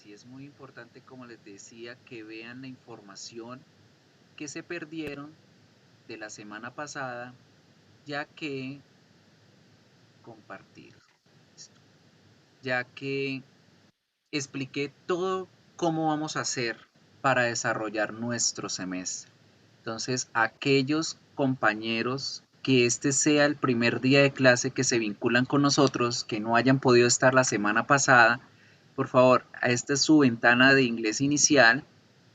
sí es muy importante, como les decía, que vean la información que se perdieron de la semana pasada, ya que compartir, ya que expliqué todo cómo vamos a hacer para desarrollar nuestro semestre. Entonces, aquellos compañeros que este sea el primer día de clase que se vinculan con nosotros, que no hayan podido estar la semana pasada, por favor, esta es su ventana de inglés inicial.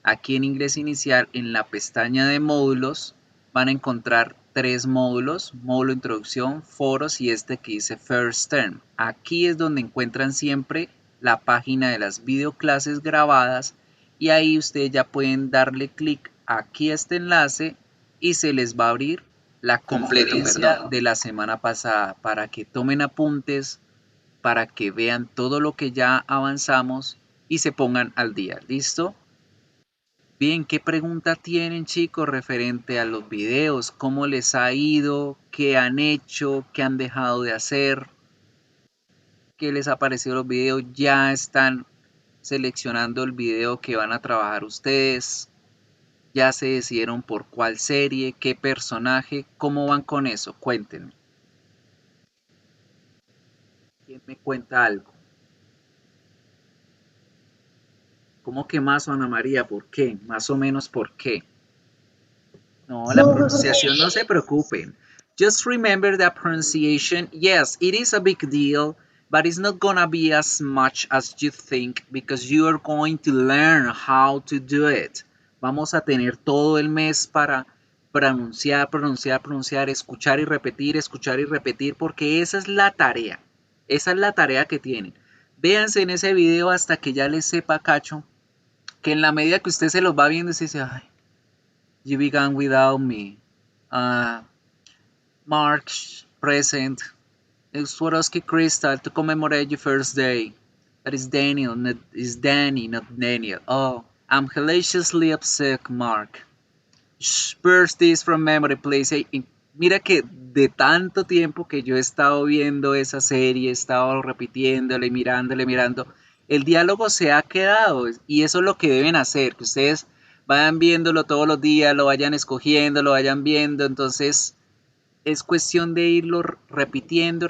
Aquí en inglés inicial, en la pestaña de módulos, van a encontrar 3 módulos: módulo introducción, foros y este que dice First Term. Aquí es donde encuentran siempre la página de las videoclases grabadas y ahí ustedes ya pueden darle clic aquí a este enlace y se les va a abrir la conferencia de la semana pasada para que tomen apuntes, para que vean todo lo que ya avanzamos y se pongan al día. ¿Listo? Bien, ¿qué pregunta tienen, chicos, referente a los videos? ¿Cómo les ha ido? ¿Qué han hecho? ¿Qué han dejado de hacer? ¿Qué les ha parecido los videos? ¿Ya están seleccionando el video que van a trabajar ustedes? ¿Ya se decidieron por cuál serie? ¿Qué personaje? ¿Cómo van con eso? Cuéntenme. ¿Quién me cuenta algo? ¿Cómo que más, Ana María? ¿Por qué? Más o menos, ¿por qué? No, la pronunciación, no se preocupen. Just remember that pronunciation, yes, it is a big deal, but it's not gonna be as much as you think because you are going to learn how to do it. Vamos a tener todo el mes para pronunciar, pronunciar, pronunciar, escuchar y repetir, porque esa es la tarea. Esa es la tarea que tienen. Véanse en ese video hasta que ya les sepa cacho, que en la medida que usted se los va viendo, se dice, ay, you began without me. March present. Swarovski crystal to commemorate your first day. That is Daniel, not is Danny, not Daniel. Oh, I'm hellaciously upset, Mark. Burst this from memory, please. Hey, mira que de tanto tiempo que yo he estado viendo esa serie, he estado repitiéndole, mirando, el diálogo se ha quedado y eso es lo que deben hacer, que ustedes vayan viéndolo todos los días, lo vayan escogiendo, lo vayan viendo, entonces es cuestión de irlo repitiendo,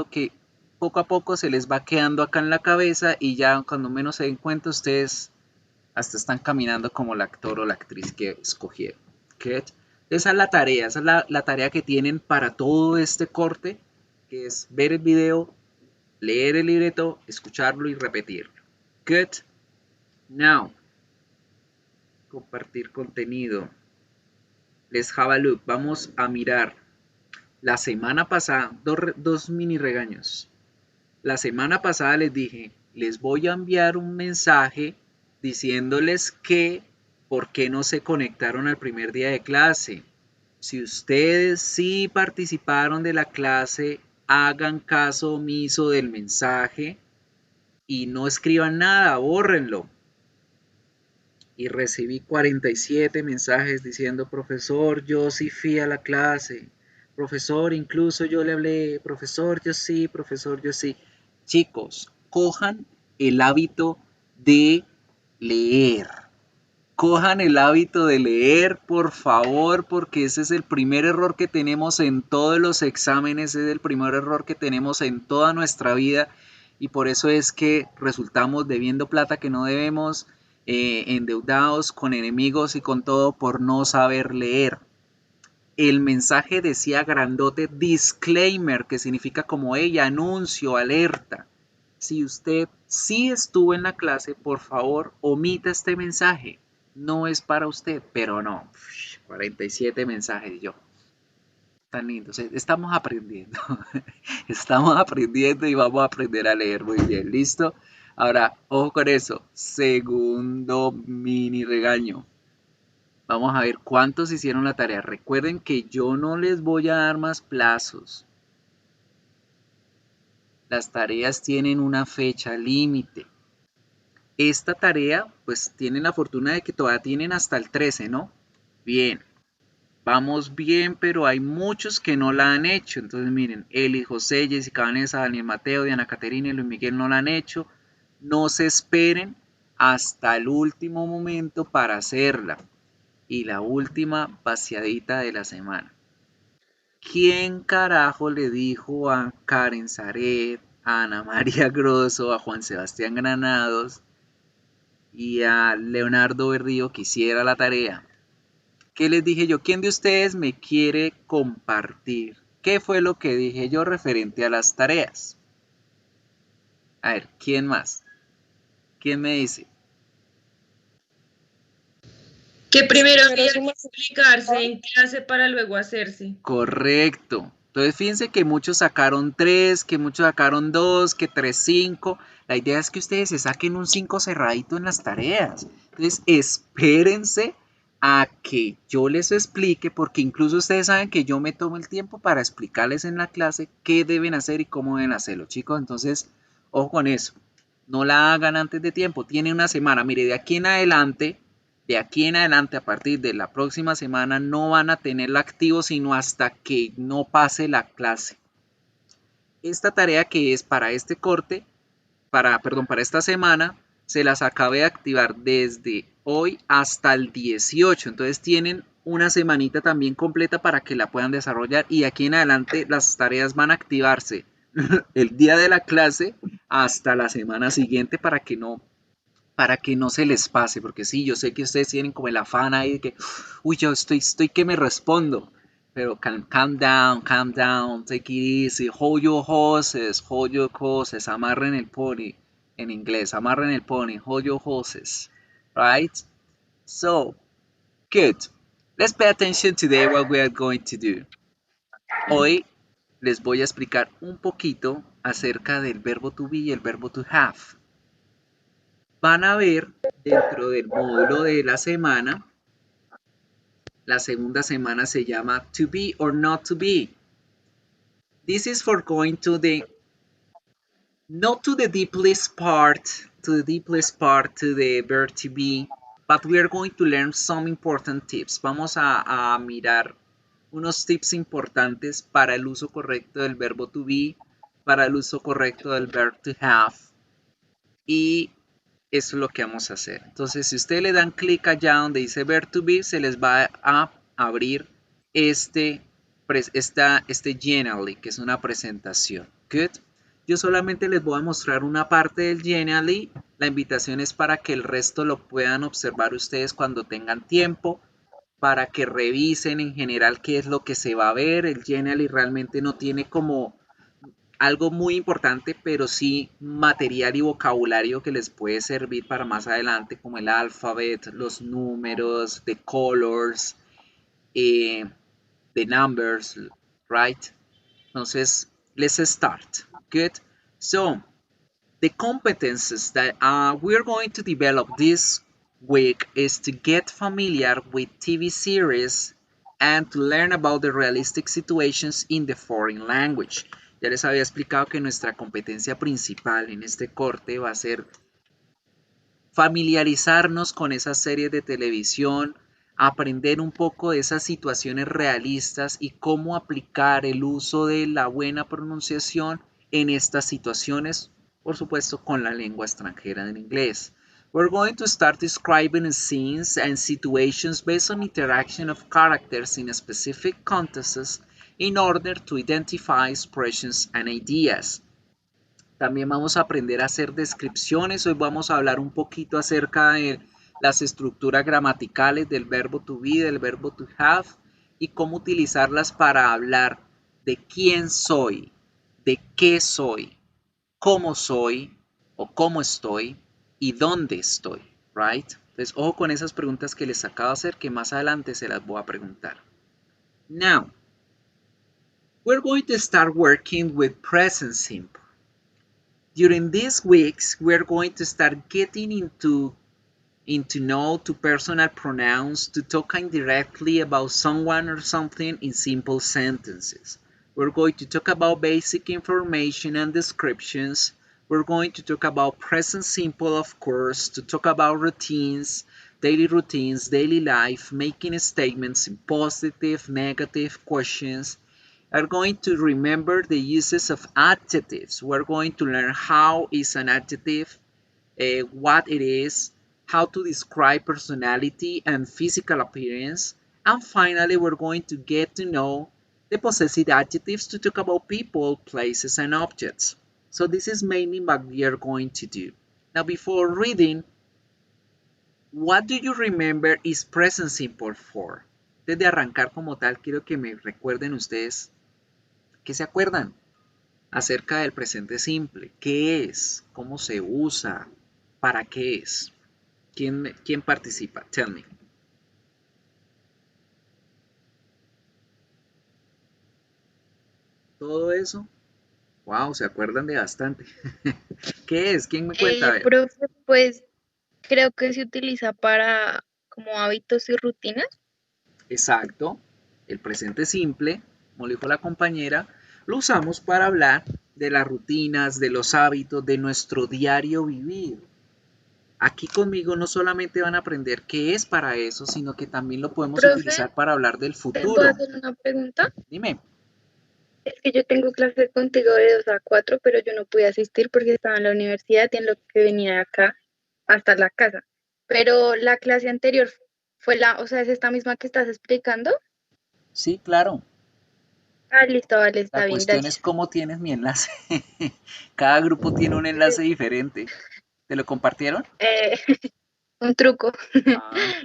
que poco a poco se les va quedando acá en la cabeza y ya cuando menos se den cuenta ustedes hasta están caminando como el actor o la actriz que escogieron. ¿Okay? Esa es la tarea, esa es la tarea que tienen para todo este corte, que es ver el video, leer el libreto, escucharlo y repetirlo. Good. Now, compartir contenido. Let's have a look. Vamos a mirar. La semana pasada, dos mini regaños. La semana pasada les dije, les voy a enviar un mensaje diciéndoles que por qué no se conectaron al primer día de clase. Si ustedes sí participaron de la clase, hagan caso omiso del mensaje y no escriban nada, bórrenlo. Y recibí 47 mensajes diciendo, profesor, yo sí fui a la clase. Profesor, incluso yo le hablé, profesor, yo sí, profesor, yo sí. Chicos, cojan el hábito de leer. Cojan el hábito de leer, por favor, porque ese es el primer error que tenemos en todos los exámenes, es el primer error que tenemos en toda nuestra vida y por eso es que resultamos debiendo plata que no debemos, endeudados con enemigos y con todo por no saber leer. El mensaje decía grandote disclaimer, que significa como ella, anuncio, alerta. Si usted sí estuvo en la clase, por favor, omita este mensaje. No es para usted, pero no. 47 mensajes yo. Tan lindos. Estamos aprendiendo. Estamos aprendiendo y vamos a aprender a leer muy bien. ¿Listo? Ahora, ojo con eso. Segundo mini regaño. Vamos a ver cuántos hicieron la tarea. Recuerden que yo no les voy a dar más plazos. Las tareas tienen una fecha límite. Esta tarea, pues tienen la fortuna de que todavía tienen hasta el 13, ¿no? Bien, vamos bien, pero hay muchos que no la han hecho. Entonces, miren, Eli, José, Jessica, Vanessa, Daniel Mateo, Diana Caterina y Luis Miguel no la han hecho. No se esperen hasta el último momento para hacerla. Y la última vaciadita de la semana. ¿Quién carajo le dijo a Karen Zaret, a Ana María Grosso, a Juan Sebastián Granados y a Leonardo Berrío que hiciera la tarea? ¿Qué les dije yo? ¿Quién de ustedes me quiere compartir? ¿Qué fue lo que dije yo referente a las tareas? A ver, ¿quién más? ¿Quién me dice? Que primero había que explicarse en clase para luego hacerse. Correcto. Entonces fíjense que muchos sacaron 3, que muchos sacaron 2, que 3, 5. La idea es que ustedes se saquen un 5 cerradito en las tareas. Entonces espérense a que yo les explique, porque incluso ustedes saben que yo me tomo el tiempo para explicarles en la clase qué deben hacer y cómo deben hacerlo, chicos. Entonces, ojo con eso. No la hagan antes de tiempo. Tiene una semana. Mire, de aquí en adelante, a partir de la próxima semana, no van a tenerla activo sino hasta que no pase la clase. Esta tarea que es para este corte, para esta semana, se las acabé de activar desde hoy hasta el 18. Entonces tienen una semanita también completa para que la puedan desarrollar y de aquí en adelante las tareas van a activarse el día de la clase hasta la semana siguiente para que no se les pase, porque sí, yo sé que ustedes tienen como el afán ahí de que, uy, yo estoy que me respondo, pero calm down, take it easy, hold your horses, amarren el pony, en inglés, amarren el pony, hold your horses, right? So, good. Let's pay attention today what we are going to do. Hoy les voy a explicar un poquito acerca del verbo to be y el verbo to have. Van a ver dentro del módulo de la semana, la segunda semana se llama to be or not to be. This is for going to the, not to the deepest part, to the verb to be, but we are going to learn some important tips. Vamos a mirar unos tips importantes para el uso correcto del verbo to be, para el uso correcto del verb to have y eso es lo que vamos a hacer. Entonces, si ustedes le dan clic allá donde dice Verb to Be, se les va a abrir este Genially, que es una presentación. Good. Yo solamente les voy a mostrar una parte del Genially. La invitación es para que el resto lo puedan observar ustedes cuando tengan tiempo, para que revisen en general qué es lo que se va a ver. El Genially realmente no tiene como algo muy importante, pero sí material y vocabulario que les puede servir para más adelante, como el alfabet, los números, the colors, the numbers, right? Entonces, let's start. Good. So, the competences that we're going to develop this week is to get familiar with TV series and to learn about the realistic situations in the foreign language. Ya les había explicado que nuestra competencia principal en este corte va a ser familiarizarnos con esas series de televisión, aprender un poco de esas situaciones realistas y cómo aplicar el uso de la buena pronunciación en estas situaciones, por supuesto con la lengua extranjera del inglés. We're going to start describing scenes and situations based on interaction of characters in specific contexts in order to identify expressions and ideas. También vamos a aprender a hacer descripciones. Hoy vamos a hablar un poquito acerca de las estructuras gramaticales del verbo to be, del verbo to have y cómo utilizarlas para hablar de quién soy, de qué soy, cómo soy o cómo estoy y dónde estoy, right? Entonces, ojo con esas preguntas que les acabo de hacer que más adelante se las voy a preguntar. Now, we're going to start working with present simple. During these weeks, we're going to start getting into know to personal pronouns, to talking directly about someone or something in simple sentences. We're going to talk about basic information and descriptions. We're going to talk about present simple, of course, to talk about routines, daily life, making statements in positive, negative, questions, are going to remember the uses of adjectives. We're going to learn how is an adjective, what it is, how to describe personality and physical appearance, and finally we're going to get to know the possessive adjectives to talk about people, places, and objects. So this is mainly what we are going to do. Now before reading, what do you remember is present simple for? Antes de arrancar como tal, quiero que me recuerden ustedes, ¿qué se acuerdan acerca del presente simple? ¿Qué es? ¿Cómo se usa? ¿Para qué es? ¿Quién participa? Tell me. Todo eso. Wow, se acuerdan de bastante. ¿Qué es? ¿Quién me cuenta? A ver. Profe, pues creo que se utiliza para como hábitos y rutinas. Exacto. El presente simple, como lo dijo la compañera, lo usamos para hablar de las rutinas, de los hábitos, de nuestro diario vivir. Aquí conmigo no solamente van a aprender qué es para eso, sino que también lo podemos Profe, utilizar para hablar del ¿te puedo futuro. hacer una pregunta? Dime. Es que yo tengo clase contigo de 2 a 4, pero yo no pude asistir porque estaba en la universidad y en lo que venía de acá hasta la casa. Pero la clase anterior fue o sea, es esta misma que estás explicando. Sí, claro. Ah, listo, vale, La está bien, cuestión es gracias. cómo tienes mi enlace. Cada grupo tiene un enlace diferente. ¿Te lo compartieron? Eh, un truco.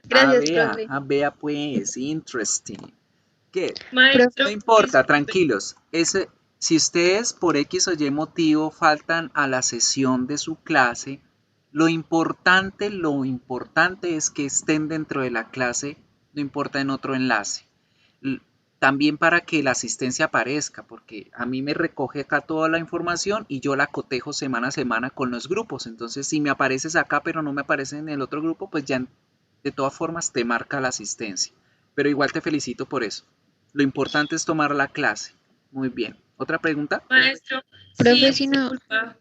Gracias, profe. Vea pues, interesting. ¿Qué? Maestro, No importa, disculpe. tranquilos. Si ustedes por X o Y motivo faltan a la sesión de su clase, lo importante es que estén dentro de la clase, no importa en otro enlace. También para que la asistencia aparezca, porque a mí me recoge acá toda la información y yo la cotejo semana a semana con los grupos. Entonces, si me apareces acá pero no me aparece en el otro grupo, pues ya de todas formas te marca la asistencia. Pero igual te felicito por eso. Lo importante es tomar la clase. Muy bien. ¿Otra pregunta? Maestro, Profe, sí, si no, disculpa.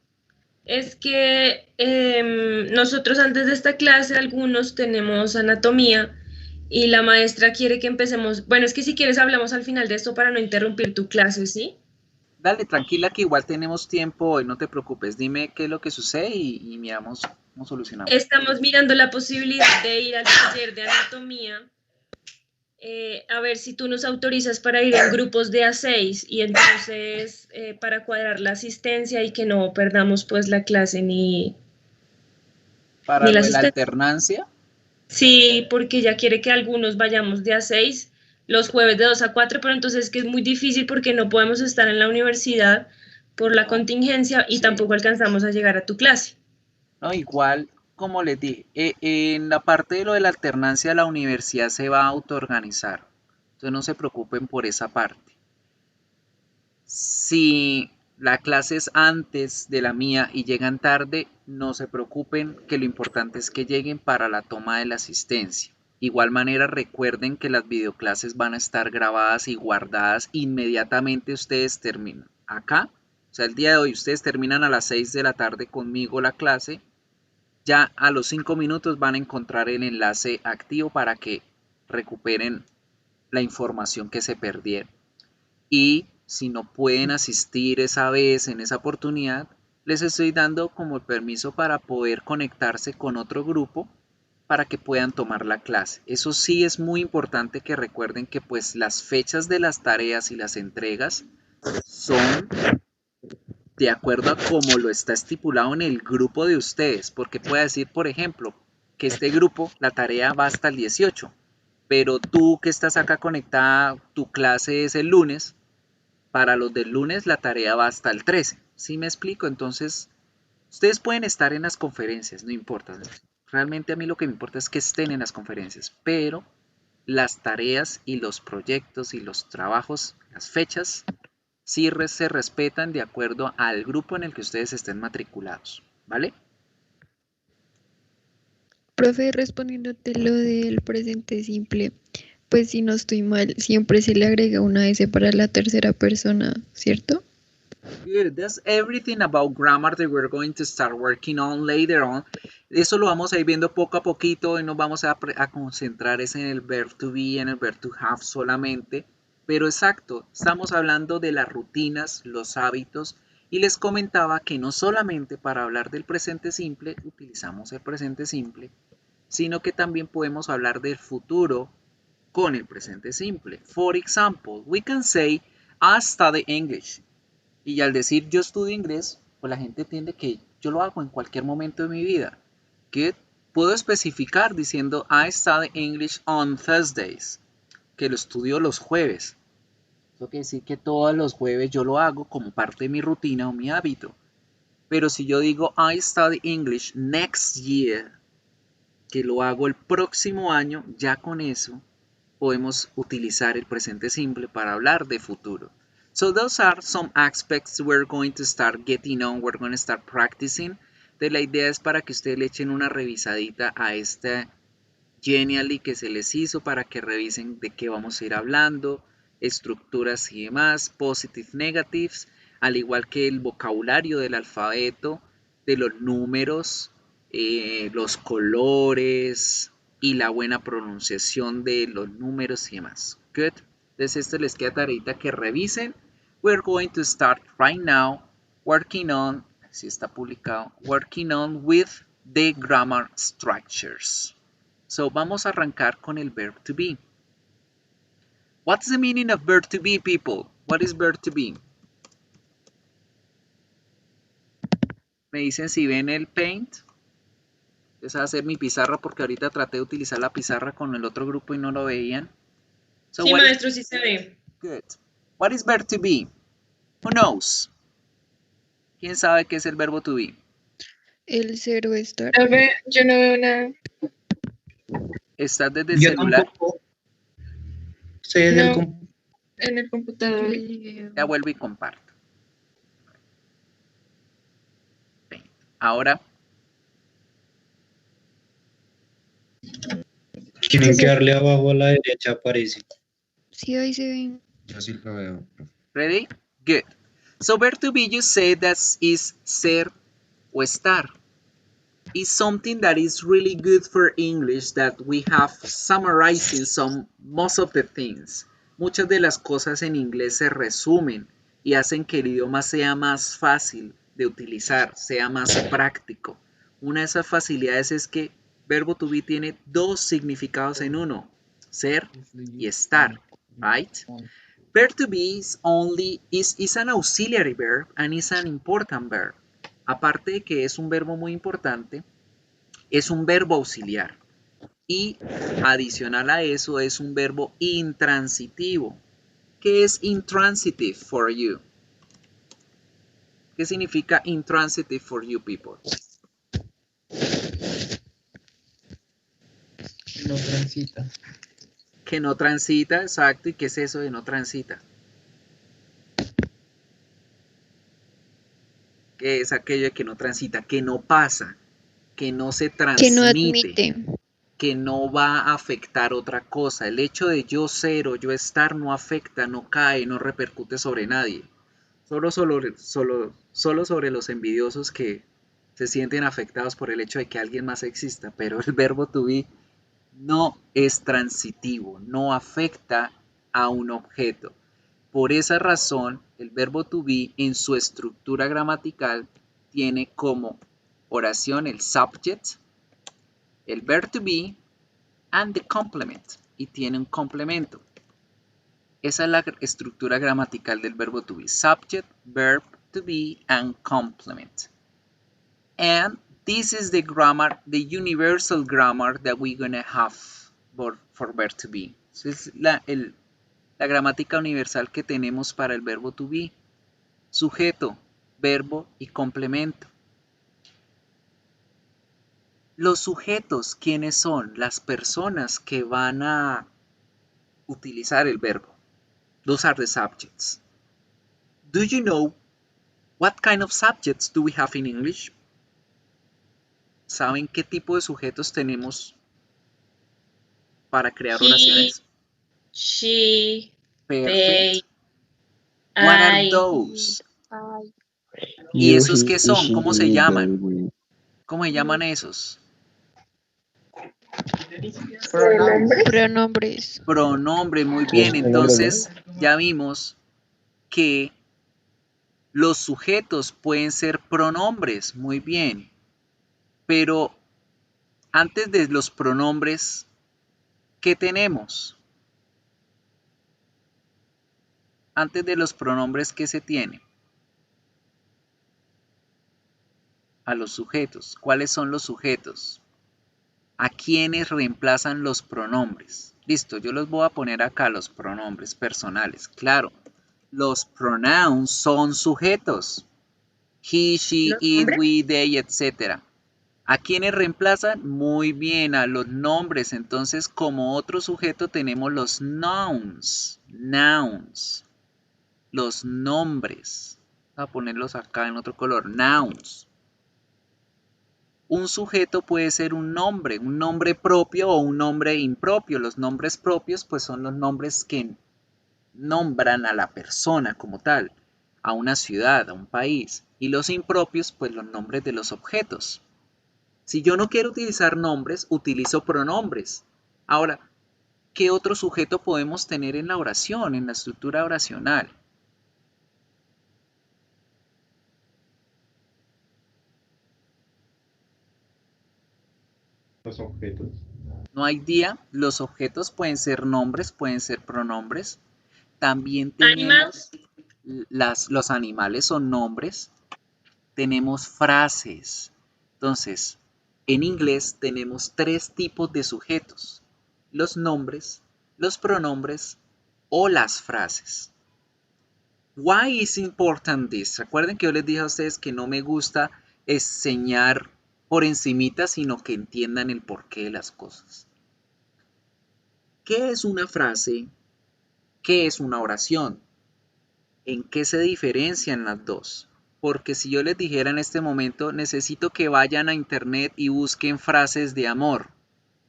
Es que nosotros antes de esta clase, algunos tenemos anatomía y la maestra quiere que empecemos. Bueno, es que si quieres hablamos al final de esto para no interrumpir tu clase, ¿sí? Dale, tranquila que igual tenemos tiempo hoy, no te preocupes. Dime qué es lo que sucede y miramos cómo solucionamos. Estamos mirando la posibilidad de ir al taller de anatomía. A ver si tú nos autorizas para ir en grupos de A6 y entonces para cuadrar la asistencia y que no perdamos pues la clase Para ni la lo de la asistencia. alternancia, Sí, porque ella quiere que algunos vayamos de A6 los jueves de 2 a 4, pero entonces es que es muy difícil porque no podemos estar en la universidad por la no, contingencia y sí. tampoco alcanzamos a llegar a tu clase. No, igual, como les dije, en la parte de lo de la alternancia, la universidad se va a autoorganizar. Entonces no se preocupen por esa parte. Si la clase es antes de la mía y llegan tarde, no se preocupen, que lo importante es que lleguen para la toma de la asistencia. Igual manera recuerden que las videoclases van a estar grabadas y guardadas inmediatamente ustedes terminan. Acá, o sea, el día de hoy ustedes terminan a las 6 de la tarde conmigo la clase, ya a los 5 minutos van a encontrar el enlace activo para que recuperen la información que se perdieron. Y si no pueden asistir esa vez, en esa oportunidad, les estoy dando como el permiso para poder conectarse con otro grupo para que puedan tomar la clase. Eso sí es muy importante que recuerden que pues las fechas de las tareas y las entregas son de acuerdo a cómo lo está estipulado en el grupo de ustedes, porque puede decir, por ejemplo, que este grupo, la tarea va hasta el 18, pero tú que estás acá conectada, tu clase es el lunes, para los del lunes la tarea va hasta el 13. ¿Sí me explico? Entonces, ustedes pueden estar en las conferencias, no importa. Realmente a mí lo que me importa es que estén en las conferencias, pero las tareas y los proyectos y los trabajos, las fechas, sí se respetan de acuerdo al grupo en el que ustedes estén matriculados, ¿vale? profe, respondiéndote lo del presente simple, pues si no estoy mal, siempre se le agrega una S para la tercera persona, ¿cierto? Good. That's everything about grammar that we're going to start working on later on. Eso lo vamos a ir viendo poco a poquito y nos vamos a concentrar en el verb to be, en el verb to have solamente. Pero exacto, estamos hablando de las rutinas, los hábitos Y les comentaba que no solamente para hablar del presente simple utilizamos el presente simple, sino que también podemos hablar del futuro con el presente simple. For example, we can say, I study English. Y al decir yo estudio inglés, pues la gente entiende que yo lo hago en cualquier momento de mi vida. Que puedo especificar diciendo I study English on Thursdays, que lo estudio los jueves. Eso quiere decir que todos los jueves yo lo hago como parte de mi rutina o mi hábito. Pero si yo digo I study English next year, que lo hago el próximo año, ya con eso podemos utilizar el presente simple para hablar de futuro. So those are some aspects we're going to start getting on, we're going to start practicing. Entonces la idea es para que ustedes le echen una revisadita a esta Genially que se les hizo para que revisen de qué vamos a ir hablando, estructuras y demás, positive, negatives, al igual que el vocabulario del alfabeto, de los números, los colores y la buena pronunciación de los números y demás. Good. Entonces esto les queda tareita que revisen. We're going to start right now working on, si está publicado, working on with the grammar structures. So vamos a arrancar con el verb to be. What's the meaning of verb to be, people? What is verb to be? Me dicen si ven el Paint. Esa va a ser mi pizarra porque ahorita traté de utilizar la pizarra con el otro grupo y no lo veían. So sí, maestro, sí se ve. Good. What is verb to be? Who knows? ¿Quién sabe qué es el verbo to be? El cero estar. A ver, yo no veo nada. ¿Estás desde el Yo celular? tampoco. Estoy en No. En el computador. Ya vuelvo y comparto. Ahora, Tienen que darle abajo a la derecha, aparece. Sí, ahí se ven. Yo sí lo veo. ready? Good. So verb to be, you say that is ser o estar. Is something that is really good for English that we have summarizing most of the things. Muchas de las cosas en inglés se resumen y hacen que el idioma sea más fácil de utilizar, sea más práctico. Una de esas facilidades es que verbo to be tiene dos significados en uno, ser y estar, right? Verb to be is an auxiliary verb and is an important verb. Aparte de que es un verbo muy importante, es un verbo auxiliar. Y adicional a eso es un verbo intransitivo. ¿Qué es intransitive for you? ¿Qué significa intransitive for you people? No transita. Que no transita, exacto. ¿Y qué es eso de no transita? ¿Qué es aquello de que no transita? Que no pasa, que no se transmite, Que no admite. que no va a afectar otra cosa. El hecho de yo ser o yo estar no afecta, no cae, no repercute sobre nadie. Solo sobre los envidiosos que se sienten afectados por el hecho de que alguien más exista. Pero el verbo to be no es transitivo, no afecta a un objeto. Por esa razón, el verbo to be en su estructura gramatical tiene como oración el subject, el verb to be and the complement, y tiene un complemento. Esa es la estructura gramatical del verbo to be. Subject, verb to be, and complement. And this is the grammar, the universal grammar that we're going to have for verb to be. Esa es la gramática universal que tenemos para el verbo to be. Sujeto, verbo y complemento. Los sujetos, ¿quiénes son? Las personas que van a utilizar el verbo. Those are the subjects. Do you know what kind of subjects do we have in English? ¿Saben qué tipo de sujetos tenemos para crear oraciones? She, Perfect. they, What are I. those? ¿Y esos qué son? ¿Cómo se llaman? ¿Cómo se llaman esos? Pronombres. Pronombre, muy bien. Entonces ya vimos que Los sujetos pueden ser pronombres, muy bien. Pero antes de los pronombres, ¿qué tenemos? Antes de los pronombres, ¿qué se tiene? A los sujetos. ¿Cuáles son los sujetos? ¿A quiénes reemplazan los pronombres? Listo, yo los voy a poner acá, los pronombres personales. Claro, los pronouns son sujetos. He, she, ¿Los it, nombres? we, they, etc. ¿A quiénes reemplazan? Muy bien, a los nombres. Entonces, como otro sujeto tenemos los nouns. Nouns. Los nombres. Voy a ponerlos acá en otro color. Nouns. Un sujeto puede ser un nombre propio o un nombre impropio. Los nombres propios pues son los nombres que nombran a la persona como tal, a una ciudad, a un país. Y los impropios pues los nombres de los objetos. Si yo no quiero utilizar nombres, utilizo pronombres. Ahora, ¿qué otro sujeto podemos tener en la oración, en la estructura oracional? Los objetos. No hay día, los objetos pueden ser nombres, pueden ser pronombres. También tenemos los animales son nombres. Tenemos frases. Entonces, en inglés tenemos 3 tipos de sujetos. Los nombres, los pronombres o las frases. Why is important this? Recuerden que yo les dije a ustedes que no me gusta enseñar por encimita, sino que entiendan el porqué de las cosas. ¿Qué es una frase? ¿Qué es una oración? ¿En qué se diferencian las dos? Porque si yo les dijera en este momento, necesito que vayan a internet y busquen frases de amor.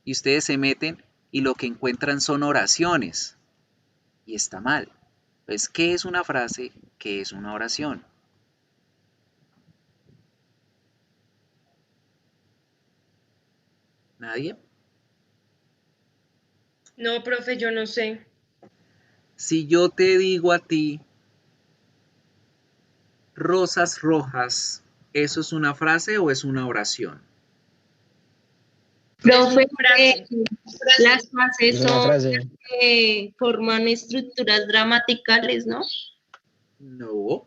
Y ustedes se meten y lo que encuentran son oraciones. Y está mal. Pues, ¿qué es una frase? ¿Qué es una oración? ¿Nadie? No, profe, yo no sé. Si yo te digo a ti, rosas rojas, ¿eso es una frase o es una oración? Profe, Frase. las frases Es una son frase. forman estructuras gramaticales, ¿no? No.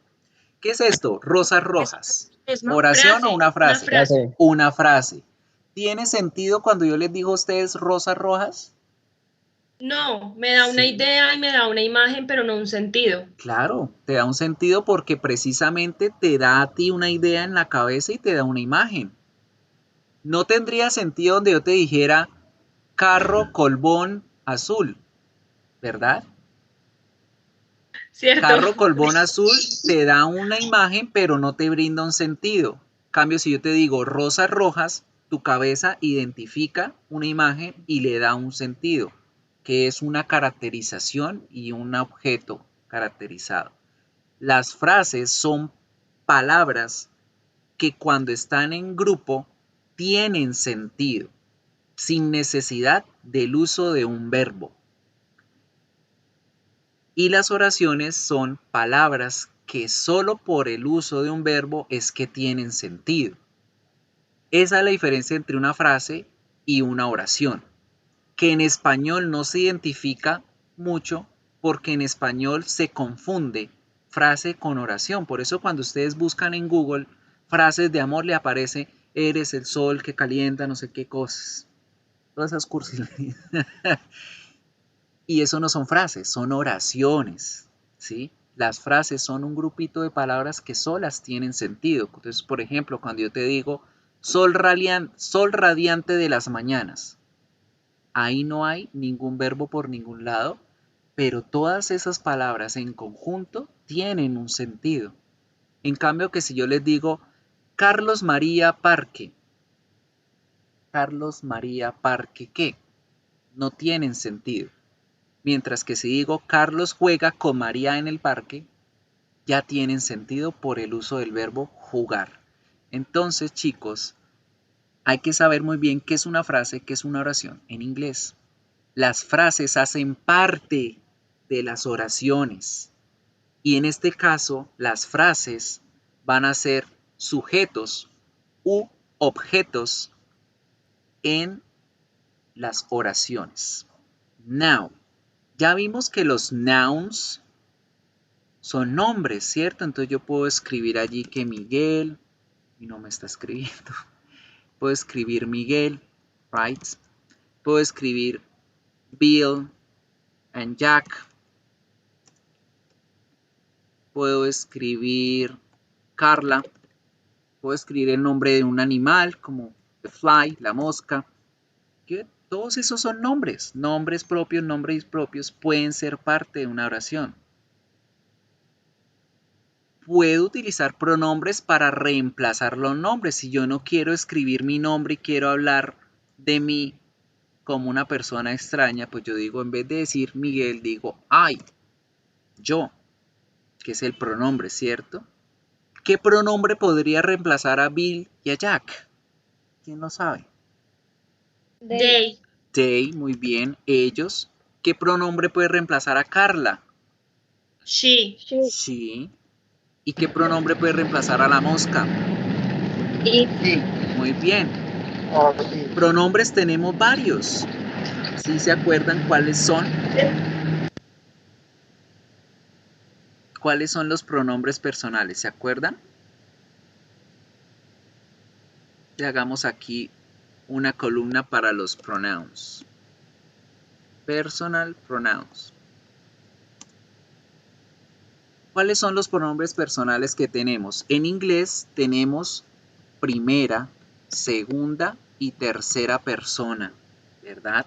¿Qué es esto? Rosas rojas. ¿No? ¿Oración o Frase, una frase? una frase. Frase. Una frase. ¿Tiene sentido cuando yo les digo a ustedes rosas rojas? No, me da una Sí. idea y me da una imagen, pero no un sentido. Claro, te da un sentido porque precisamente te da a ti una idea en la cabeza y te da una imagen. No tendría sentido donde yo te dijera carro colbón azul, ¿verdad? ¿Cierto? Carro colbón azul te da una imagen, pero no te brinda un sentido. En cambio, si yo te digo rosas rojas, tu cabeza identifica una imagen y le da un sentido, que es una caracterización y un objeto caracterizado. Las frases son palabras que cuando están en grupo tienen sentido, sin necesidad del uso de un verbo. Y las oraciones son palabras que solo por el uso de un verbo es que tienen sentido. Esa es la diferencia entre una frase y una oración, que en español no se identifica mucho porque en español se confunde frase con oración. Por eso cuando ustedes buscan en Google frases de amor le aparece eres el sol que calienta no sé qué cosas. Todas esas cursilerías. Y eso no son frases, son oraciones, ¿sí? Las frases son un grupito de palabras que solas tienen sentido. Entonces, por ejemplo, cuando yo te digo sol radiante de las mañanas, ahí no hay ningún verbo por ningún lado, pero todas esas palabras en conjunto tienen un sentido. En cambio que si yo les digo Carlos María Parque, Carlos María Parque, ¿qué? No tienen sentido. Mientras que si digo Carlos juega con María en el parque, ya tienen sentido por el uso del verbo jugar. Entonces, chicos, hay que saber muy bien qué es una frase, qué es una oración en inglés. Las frases hacen parte de las oraciones Y en este caso, las frases van a ser sujetos u objetos en las oraciones. Now, ya vimos que los nouns son nombres, ¿cierto? Entonces yo puedo escribir allí que Miguel, y no me está escribiendo, puedo escribir Miguel, right? Puedo escribir Bill and Jack. Puedo escribir Carla. Puedo escribir el nombre de un animal como the fly, la mosca. Todos esos son nombres. Nombres propios pueden ser parte de una oración. Puedo utilizar pronombres para reemplazar los nombres. Si yo no quiero escribir mi nombre y quiero hablar de mí como una persona extraña, pues yo digo, en vez de decir Miguel, digo I, yo, que es el pronombre, ¿cierto? ¿Qué pronombre podría reemplazar a Bill y a Jack? ¿Quién lo sabe? They. They, muy bien. Ellos. ¿Qué pronombre puede reemplazar a Carla? She. She. ¿Y qué pronombre puede reemplazar a la mosca? It. Muy bien. Pronombres tenemos varios. ¿Sí se acuerdan cuáles son? ¿Cuáles son los pronombres personales? ¿Se acuerdan? Y hagamos aquí una columna para los pronouns. Personal pronouns. ¿Cuáles son los pronombres personales que tenemos? En inglés tenemos primera, segunda y tercera persona, ¿verdad?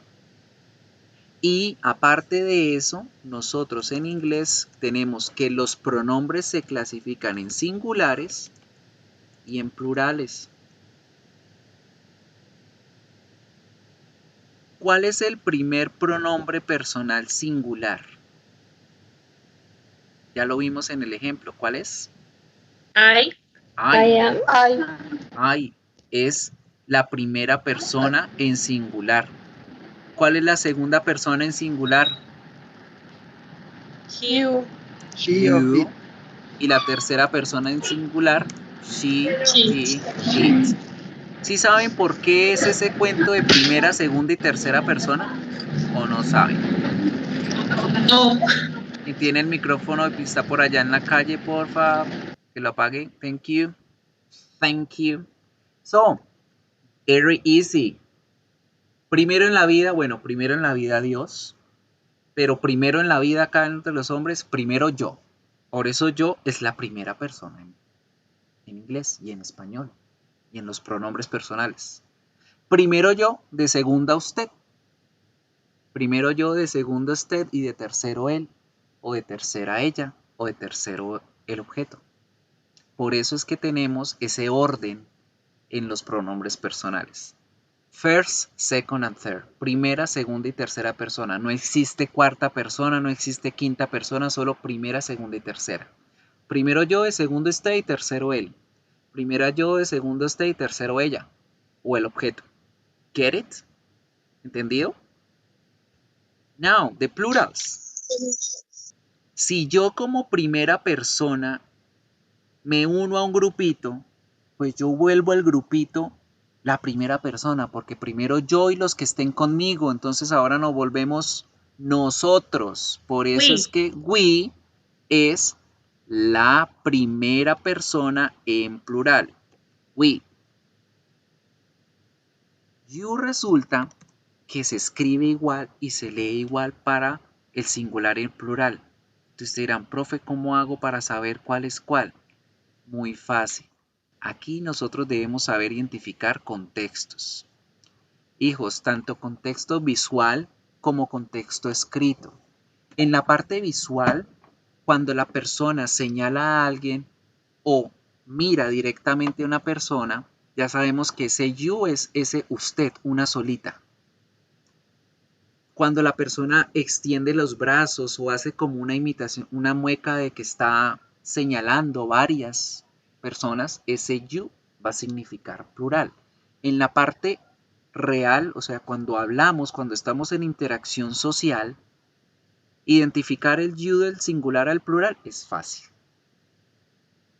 Y aparte de eso, nosotros en inglés tenemos que los pronombres se clasifican en singulares y en plurales. ¿Cuál es el primer pronombre personal singular? Ya lo vimos en el ejemplo. ¿Cuál es? I. I es la primera persona en singular. ¿Cuál es la segunda persona en singular? He. You. Y la tercera persona en singular, she, he, it. ¿Sí saben por qué es ese cuento de primera, segunda y tercera persona? ¿O no saben? No. Y tiene el micrófono que está por allá en la calle, porfa, que lo apague. Thank you. Thank you. So, very easy. Primero en la vida Dios, pero primero en la vida acá entre los hombres, primero yo. Por eso yo es la primera persona en inglés y en español y en los pronombres personales. Primero yo, de segunda usted. Primero yo, de segundo usted y de tercero él, o de tercera ella, o de tercero el objeto. Por eso es que tenemos ese orden en los pronombres personales. First, second and third. Primera, segunda y tercera persona. No existe cuarta persona, no existe quinta persona, solo primera, segunda y tercera. Primero yo, de segundo usted y tercero él. Primera yo, de segundo usted y tercero ella, o el objeto. Get it? ¿Entendido? Now, the plurals. Si yo como primera persona me uno a un grupito, pues yo vuelvo al grupito la primera persona, porque primero yo y los que estén conmigo, entonces ahora nos volvemos nosotros. Por eso es que we es la primera persona en plural. We. You resulta que se escribe igual y se lee igual para el singular y el plural. Entonces dirán, profe, ¿cómo hago para saber cuál es cuál? Muy fácil. Aquí nosotros debemos saber identificar contextos. Hijos, tanto contexto visual como contexto escrito. En la parte visual, cuando la persona señala a alguien o mira directamente a una persona, ya sabemos que ese you es ese usted, una solita. Cuando la persona extiende los brazos o hace como una imitación, una mueca de que está señalando varias personas, ese you va a significar plural. En la parte real, o sea, cuando hablamos, cuando estamos en interacción social, Identificar el you del singular al plural es fácil.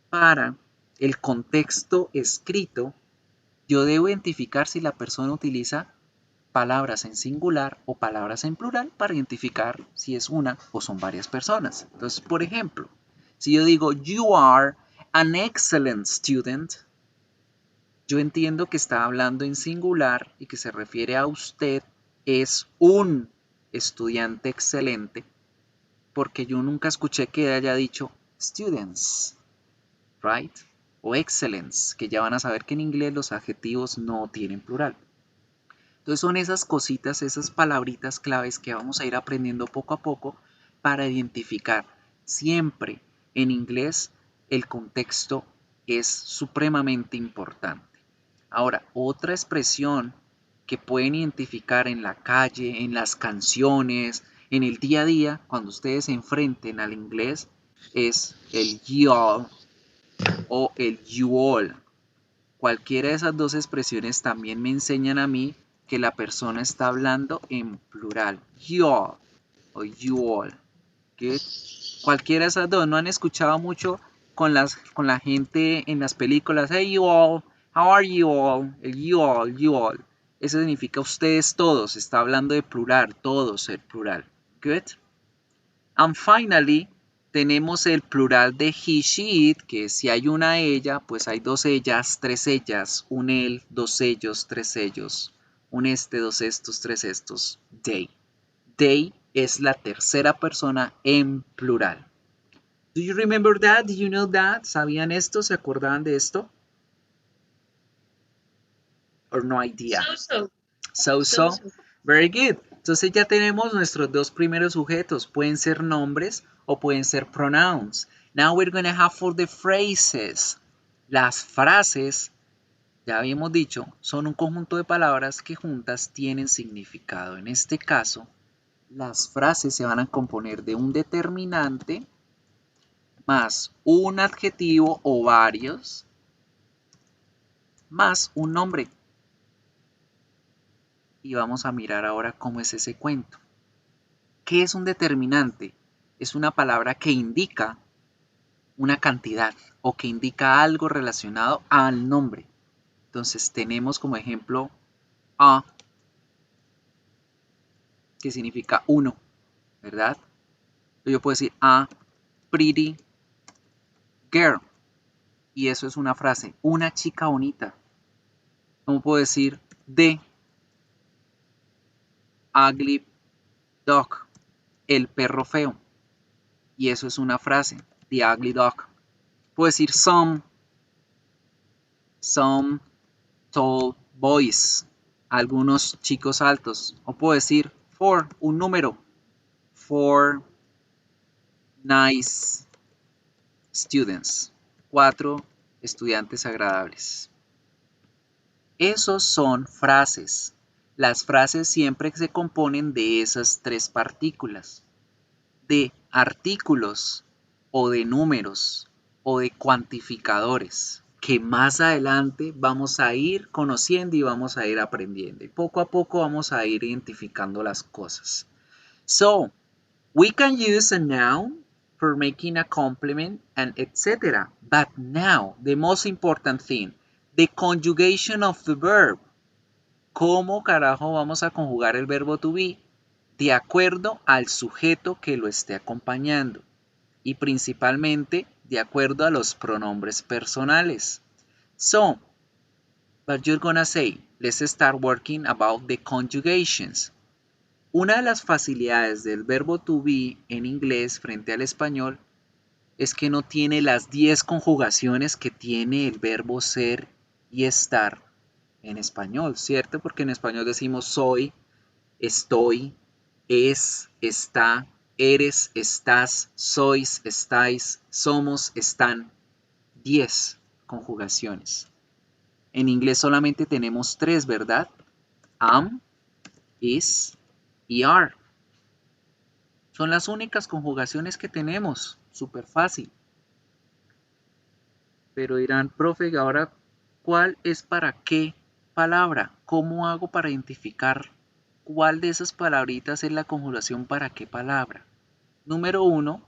Para el contexto escrito, yo debo identificar si la persona utiliza palabras en singular o palabras en plural para identificar si es una o son varias personas. Entonces, por ejemplo, si yo digo you are an excellent student, yo entiendo que está hablando en singular y que se refiere a usted es un estudiante excelente, porque yo nunca escuché que haya dicho students, right? O excellence, que ya van a saber que en inglés los adjetivos no tienen plural. Entonces son esas cositas, esas palabritas claves que vamos a ir aprendiendo poco a poco para identificar. Siempre en inglés el contexto es supremamente importante. Ahora, otra expresión que pueden identificar en la calle, en las canciones, en el día a día, cuando ustedes se enfrenten al inglés, es el y'all o el you all. Cualquiera de esas dos expresiones también me enseñan a mí que la persona está hablando en plural. Y'all o you all. Good. Cualquiera de esas dos. ¿No han escuchado mucho con la gente en las películas? Hey you all, how are you all? El you all, you all. Eso significa ustedes todos. Está hablando de plural, todos el plural. Good. And finally, tenemos el plural de he, she, it, que si hay una ella, pues hay dos ellas, tres ellas, un él, dos ellos, tres ellos, un este, dos estos, tres estos, they. They es la tercera persona en plural. Do you remember that? Do you know that? ¿Sabían esto? ¿Se acordaban de esto? Or no idea? So. Very good. Entonces ya tenemos nuestros dos primeros sujetos. Pueden ser nombres o pueden ser pronouns. Now we're going to have for the phrases. Las frases, ya habíamos dicho, son un conjunto de palabras que juntas tienen significado. En este caso, las frases se van a componer de un determinante más un adjetivo o varios más un nombre. Y vamos a mirar ahora cómo es ese cuento. ¿Qué es un determinante? Es una palabra que indica una cantidad o que indica algo relacionado al nombre. Entonces tenemos como ejemplo a, que significa uno, ¿verdad? Yo puedo decir a pretty girl y eso es una frase, una chica bonita. ¿Cómo puedo decir the ugly dog? El perro feo. Y eso es una frase, the ugly dog. Puedo decir some tall boys, algunos chicos altos. O puedo decir four, un número, four nice students, 4 estudiantes agradables. Esos son frases. Las frases siempre se componen de esas tres partículas, de artículos o de números o de cuantificadores que más adelante vamos a ir conociendo y vamos a ir aprendiendo. Y poco a poco vamos a ir identificando las cosas. So, we can use a noun for making a complement and etc. But now, the most important thing, the conjugation of the verb. ¿Cómo carajo vamos a conjugar el verbo to be? De acuerdo al sujeto que lo esté acompañando y principalmente de acuerdo a los pronombres personales. So, what you're gonna say, let's start working about the conjugations. Una de las facilidades del verbo to be en inglés frente al español es que no tiene las 10 conjugaciones que tiene el verbo ser y estar en español, ¿cierto? Porque en español decimos soy, estoy, es, está, eres, estás, sois, estáis, somos, están. 10 conjugaciones. En inglés solamente tenemos 3, ¿verdad? Am, is y are. Son las únicas conjugaciones que tenemos. Súper fácil. Pero dirán, profe, ahora, ¿cuál es para qué palabra? ¿Cómo hago para identificar cuál de esas palabritas es la conjugación para qué palabra? Número 1,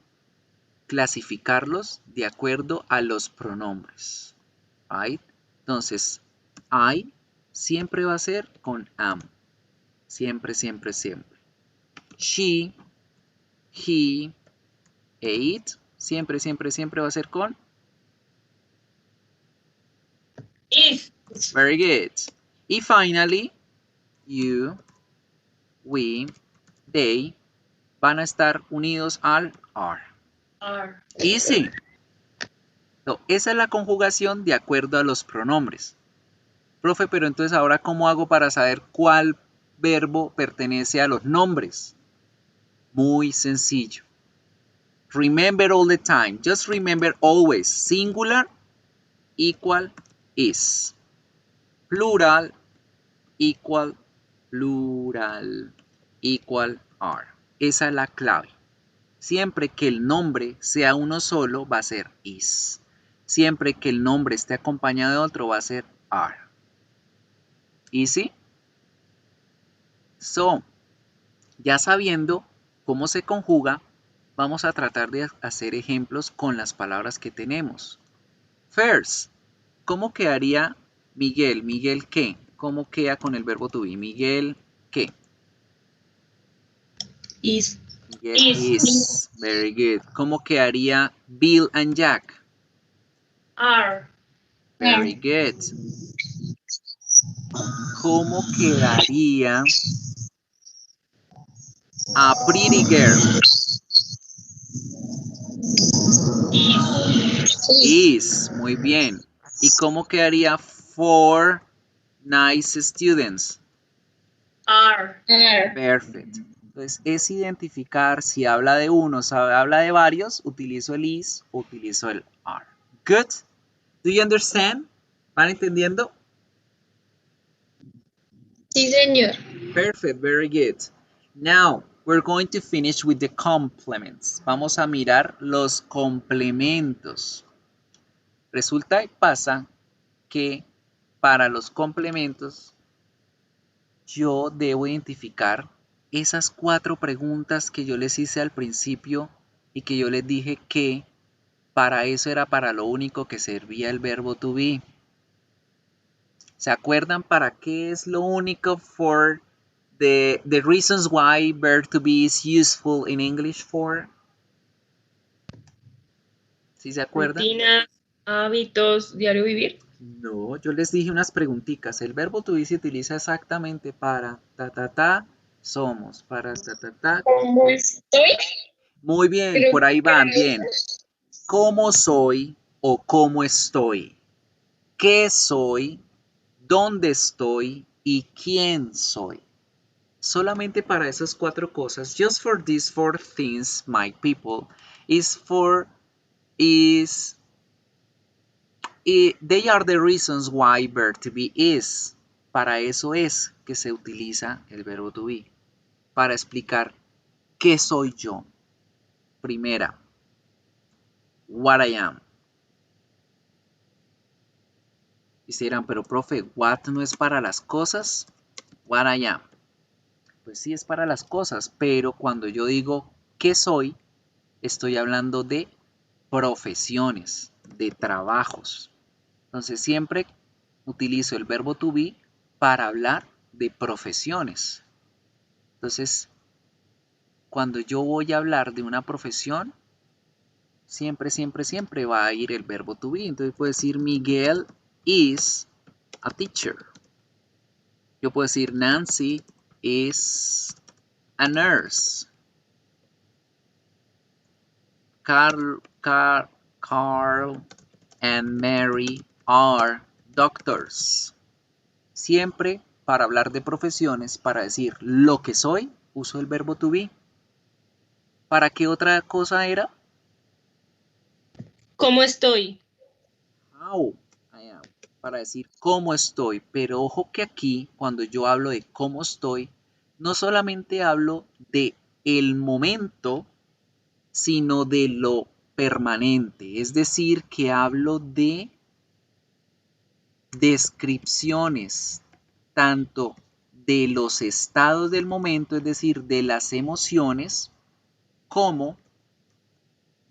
clasificarlos de acuerdo a los pronombres. Right? Entonces, I siempre va a ser con am. Siempre, siempre, siempre. She, he, e it, siempre, siempre, siempre va a ser con Is. very good. Y finally, you, we, they van a estar unidos al are. Are. Easy. No, esa es la conjugación de acuerdo a los pronombres. Profe, pero entonces ahora ¿cómo hago para saber cuál verbo pertenece a los nombres? Muy sencillo. Remember all the time. Just remember always. Singular equal is. Plural equal plural equal are. Esa es la clave. Siempre que el nombre sea uno solo va a ser is. Siempre que el nombre esté acompañado de otro va a ser are. Easy? So, ya sabiendo cómo se conjuga, vamos a tratar de hacer ejemplos con las palabras que tenemos. First, ¿cómo quedaría Miguel? ¿Miguel qué? ¿Cómo queda con el verbo to be? ¿Miguel qué? Is. Miguel is. Very good. ¿Cómo quedaría Bill and Jack? Are. Very good. ¿Cómo quedaría a pretty girl? Is. Muy bien. ¿Y cómo quedaría four nice students? Are. Perfecto. Entonces es identificar si habla de uno, si habla de varios, utilizo el is, utilizo el are. Good. Do you understand? ¿Van entendiendo? Sí, señor. Perfect, very good. Now, we're going to finish with the complements. Vamos a mirar los complementos. Resulta y pasa que para los complementos yo debo identificar esas 4 preguntas que yo les hice al principio y que yo les dije que para eso era para lo único que servía el verbo to be. ¿Se acuerdan para qué es lo único for the reasons why verb to be is useful in English for? ¿Sí se acuerdan? Rutina, hábitos, diario vivir. No, yo les dije unas preguntitas. El verbo to be se utiliza exactamente para somos, para ¿Cómo estoy? Muy bien, Creo por ahí que van, bien. ¿Cómo soy o cómo estoy? ¿Qué soy? ¿Dónde estoy? ¿Y quién soy? Solamente para esas 4 cosas, just for these 4 things, my people, they are the reasons why verb to be is. Para eso es que se utiliza el verbo to be. Para explicar qué soy yo. Primera, what I am. Y se dirán, pero profe, what no es para las cosas, what I am. Pues sí es para las cosas, pero cuando yo digo qué soy, estoy hablando de profesiones, de trabajos. Entonces siempre utilizo el verbo to be para hablar de profesiones. Entonces, cuando yo voy a hablar de una profesión, siempre, siempre, siempre va a ir el verbo to be. Entonces puedo decir Miguel is a teacher. Yo puedo decir Nancy is a nurse. Carl and Mary are doctors. Siempre para hablar de profesiones, para decir lo que soy, uso el verbo to be. ¿Para qué otra cosa era? ¿Cómo estoy? How I am. Para decir cómo estoy. Pero ojo que aquí, cuando yo hablo de cómo estoy, no solamente hablo de el momento, sino de lo permanente. Es decir, que hablo de descripciones tanto de los estados del momento, es decir, de las emociones, como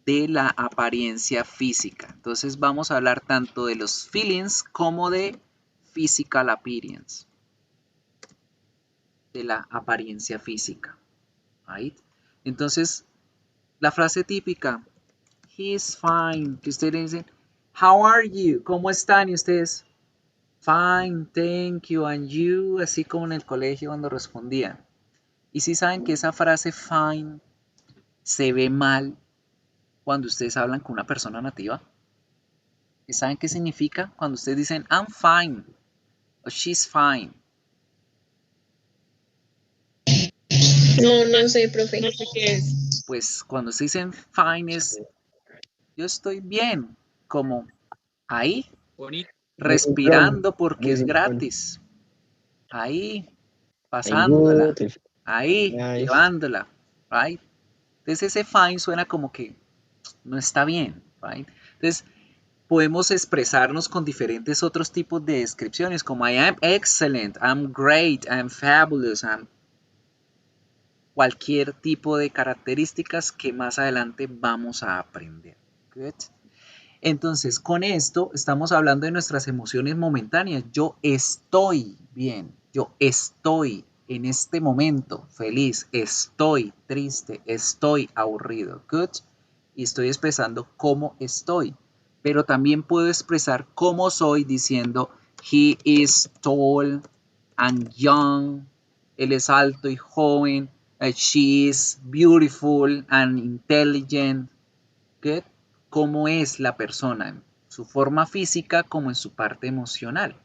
de la apariencia física. Entonces vamos a hablar tanto de los feelings como de physical appearance, de la apariencia física. Right? Entonces, la frase típica, he's fine, que ustedes dicen, how are you? ¿Cómo están? Y ustedes, fine, thank you, and you, así como en el colegio cuando respondían. Y si saben que esa frase fine se ve mal cuando ustedes hablan con una persona nativa. ¿Y saben qué significa cuando ustedes dicen I'm fine o she's fine? No sé, profe. No sé qué es. Pues cuando se dicen fine es yo estoy bien, como ahí, respirando porque es gratis, ahí, pasándola, ahí, llevándola, right? Entonces ese fine suena como que no está bien, right? Entonces podemos expresarnos con diferentes otros tipos de descripciones, como I am excellent, I'm great, I'm fabulous, I'm cualquier tipo de características que más adelante vamos a aprender. Good. Entonces, con esto estamos hablando de nuestras emociones momentáneas. Yo estoy bien, yo estoy en este momento feliz, estoy triste, estoy aburrido. Good. Y estoy expresando cómo estoy. Pero también puedo expresar cómo soy diciendo he is tall and young. Él es alto y joven. She is beautiful and intelligent. Good. Cómo es la persona en su forma física como en su parte emocional.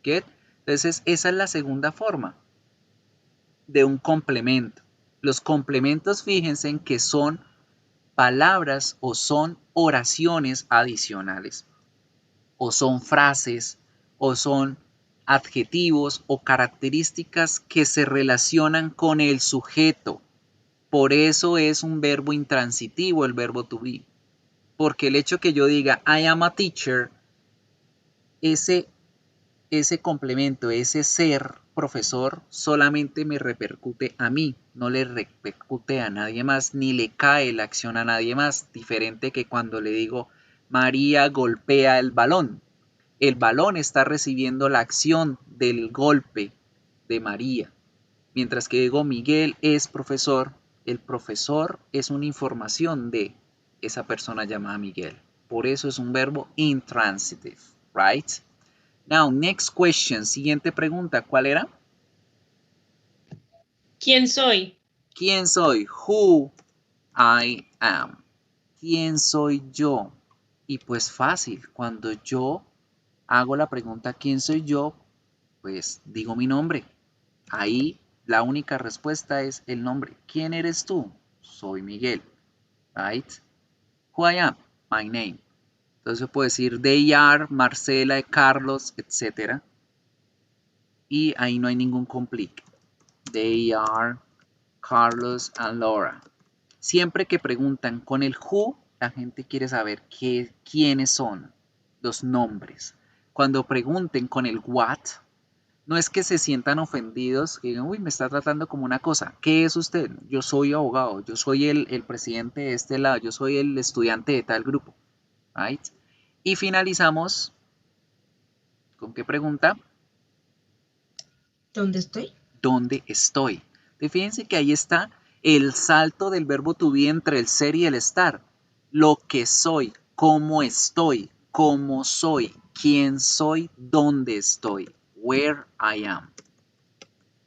Good. Entonces, esa es la segunda forma de un complemento. Los complementos, fíjense en que son palabras o son oraciones adicionales, o son frases, o son adjetivos o características que se relacionan con el sujeto. Por eso es un verbo intransitivo el verbo to be. Porque el hecho que yo diga I am a teacher, ese complemento, ese ser profesor, solamente me repercute a mí, no le repercute a nadie más, ni le cae la acción a nadie más, diferente que cuando le digo María golpea el balón. El balón está recibiendo la acción del golpe de María. Mientras que digo Miguel es profesor, el profesor es una información de esa persona llamada Miguel. Por eso es un verbo intransitive, right? Now, next question. Siguiente pregunta. ¿Cuál era? ¿Quién soy? ¿Quién soy? Who I am. ¿Quién soy yo? Y pues fácil. Cuando yo hago la pregunta ¿quién soy yo? Pues digo mi nombre. Ahí la única respuesta es el nombre. ¿Quién eres tú? Soy Miguel. Right? Who I am? My name. Entonces puedo decir they are, Marcela, Carlos, etc. Y ahí no hay ningún complique. They are Carlos and Laura. Siempre que preguntan con el who, la gente quiere saber quiénes son, los nombres. Cuando pregunten con el what, no es que se sientan ofendidos, que digan, uy, me está tratando como una cosa. ¿Qué es usted? Yo soy abogado, yo soy el presidente de este lado, yo soy el estudiante de tal grupo. Right? Y finalizamos, ¿con qué pregunta? ¿Dónde estoy? ¿Dónde estoy? Fíjense que ahí está el salto del verbo to be entre el ser y el estar. Lo que soy, cómo estoy, cómo soy, quién soy, dónde estoy. Where I am.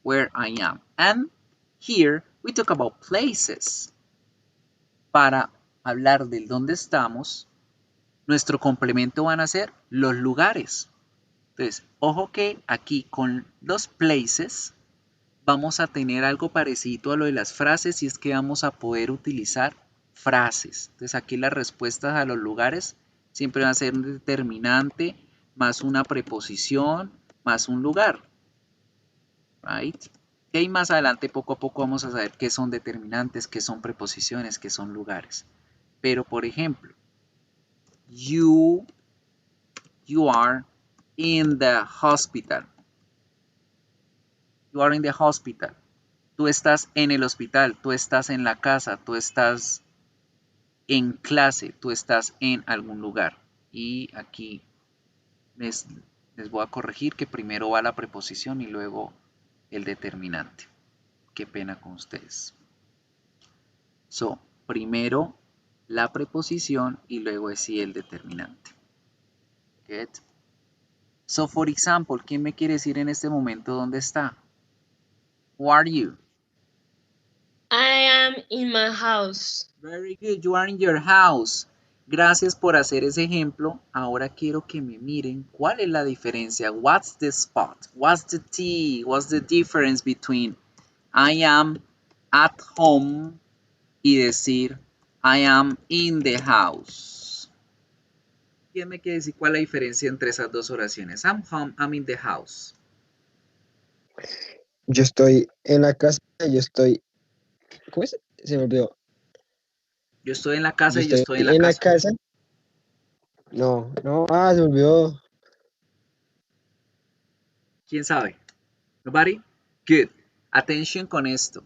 Where I am. And here we talk about places. Para hablar del dónde estamos, nuestro complemento van a ser los lugares. Entonces, ojo que aquí con los places vamos a tener algo parecido a lo de las frases y es que vamos a poder utilizar frases. Entonces aquí las respuestas a los lugares siempre van a ser un determinante más una preposición más un lugar. Right? Y ahí más adelante poco a poco vamos a saber qué son determinantes, qué son preposiciones, qué son lugares. Pero por ejemplo, you are in the hospital. You are in the hospital. Tú estás en el hospital, tú estás en la casa, tú estás en clase, tú estás en algún lugar. Y aquí les voy a corregir que primero va la preposición y luego el determinante. Qué pena con ustedes. So, primero la preposición y luego es sí el determinante. Good. So, for example, ¿quién me quiere decir en este momento dónde está? Who are you? I am in my house. Very good, you are in your house. Gracias por hacer ese ejemplo. Ahora quiero que me miren cuál es la diferencia. What's the spot? What's the T? What's the difference between I am at home y decir I am in the house? ¿Quién me quiere decir cuál es la diferencia entre esas dos oraciones? I'm home, I'm in the house. Yo estoy en la casa, yo estoy. ¿Cómo es? Se me olvidó. Yo estoy en la casa Yo y yo estoy estoy en la en la casa. casa. No, se me olvidó. ¿Quién sabe? Nobody? Good. Attention con esto.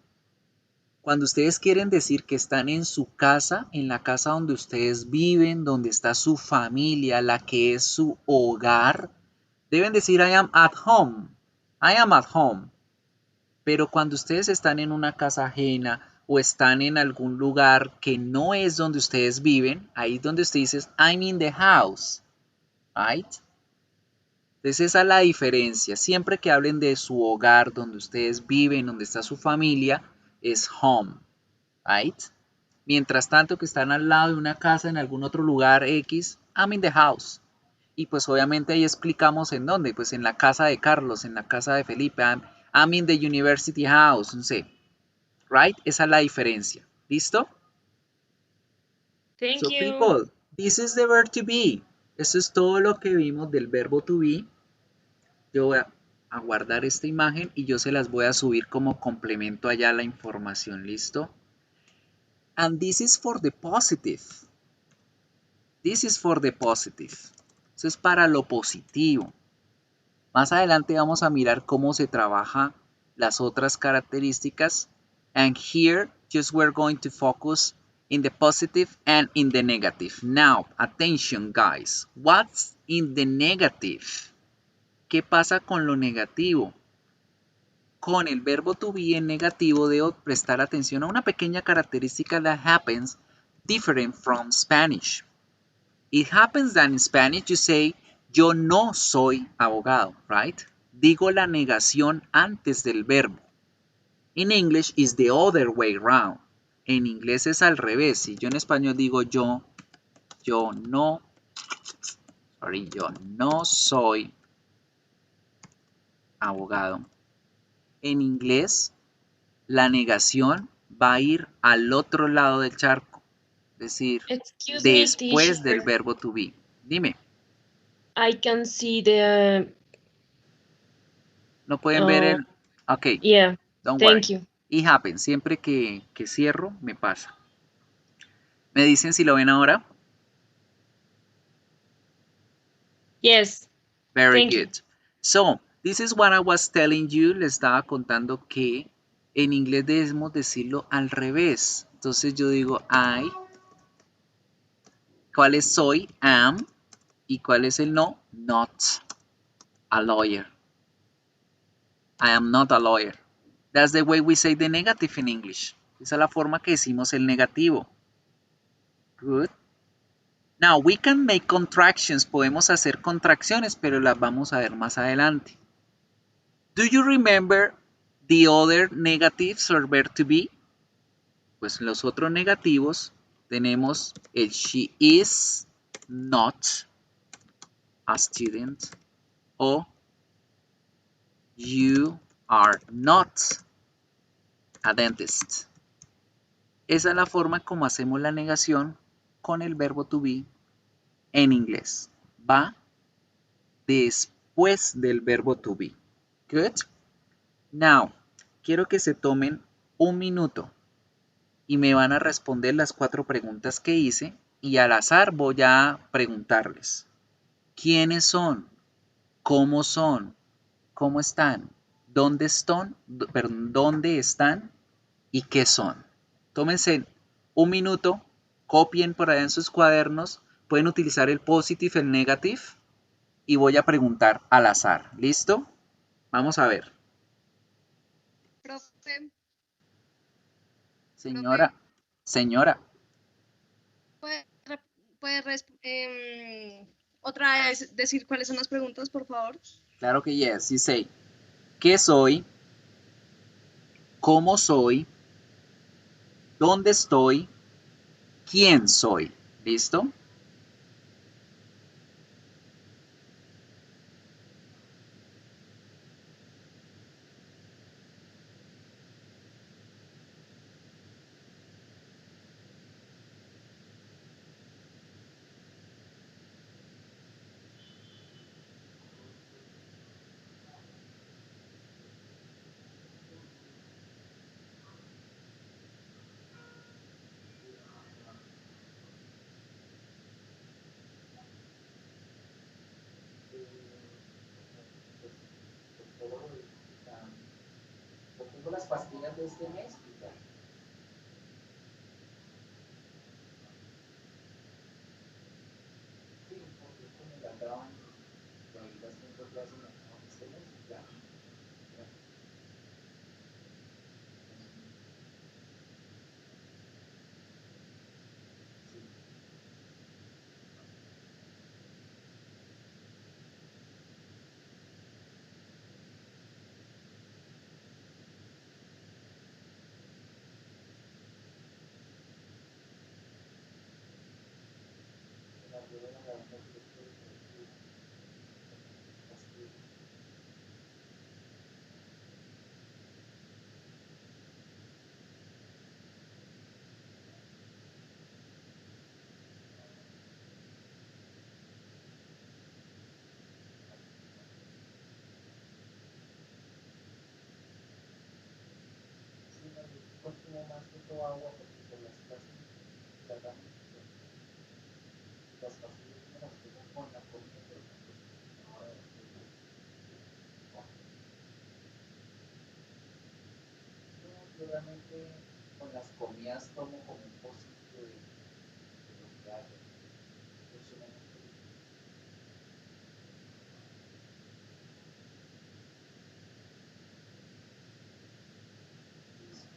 Cuando ustedes quieren decir que están en su casa, en la casa donde ustedes viven, donde está su familia, la que es su hogar, deben decir I am at home. I am at home. Pero cuando ustedes están en una casa ajena o están en algún lugar que no es donde ustedes viven, ahí es donde usted dice I'm in the house. Right? Entonces esa es la diferencia. Siempre que hablen de su hogar, donde ustedes viven, donde está su familia, es home. Right? Mientras tanto que están al lado de una casa en algún otro lugar X, I'm in the house. Y pues obviamente ahí explicamos en dónde, pues en la casa de Carlos, en la casa de Felipe, I'm in the university house, no sé. Right? Esa es la diferencia. ¿Listo? Thank So you. people, this is the verb to be. Eso es todo lo que vimos del verbo to be. Yo voy a guardar esta imagen y yo se las voy a subir como complemento allá a la información. ¿Listo? And this is for the positive. This is for the positive. Eso es para lo positivo. Más adelante vamos a mirar cómo se trabaja las otras características. And here, just we're going to focus in the positive and in the negative. Now, attention guys. What's in the negative? ¿Qué pasa con lo negativo? Con el verbo to be en negativo debo prestar atención a una pequeña característica that happens different from Spanish. It happens that in Spanish you say, yo no soy abogado, right? Digo la negación antes del verbo. In English is the other way around. En inglés es al revés. Si yo en español digo yo no soy abogado. En inglés, la negación va a ir al otro lado del charco. Es decir, Excuse me, después del teacher. verbo to be. Dime. I can see the. ¿No pueden ver el...? Ok. Yeah. Don't Thank worry. you. It happens. Siempre que cierro, me pasa. ¿Me dicen si lo ven ahora? Yes. Very Thank you. good. So, this is what I was telling you. Les estaba contando que en inglés debemos decirlo al revés. Entonces yo digo I. ¿Cuál es soy? Am. ¿Y cuál es el no? Not a lawyer. I am not a lawyer. That's the way we say the negative in English. Esa es la forma que decimos el negativo. Good. Now, we can make contractions. Podemos hacer contracciones, pero las vamos a ver más adelante. Do you remember the other negatives or verb to be? Pues los otros negativos tenemos el she is not a student o you are not a dentist. Esa es la forma como hacemos la negación con el verbo to be en inglés. Va después del verbo to be. Good. Now, quiero que se tomen un minuto y me van a responder las 4 preguntas que hice y al azar voy a preguntarles. ¿Quiénes son? ¿Cómo son? ¿Cómo están? ¿Dónde están? ¿Dónde están? ¿Y qué son? Tómense un minuto copien por ahí en sus cuadernos, pueden utilizar el positive, el negative, y voy a preguntar al azar. ¿Listo? Vamos a ver. Profe, Señora, señora, ¿puede, otra vez decir cuáles son las preguntas, por favor? claro que yes, you say, ¿qué soy? ¿Cómo soy? ¿Dónde estoy? ¿Quién soy? ¿Listo? Tengo las pastillas de este mes y ya. Sí, porque como las daban y ahí las tengo ya se me acaban este mes y ya. Sí. Sí, no, yo consumo más que todo agua porque por las clases tratamos las pastillas me las tomo con la comida, pero no, yo realmente con las comidas tomo como un pocillo de lo que haya. Consumo mucho líquido. Listo.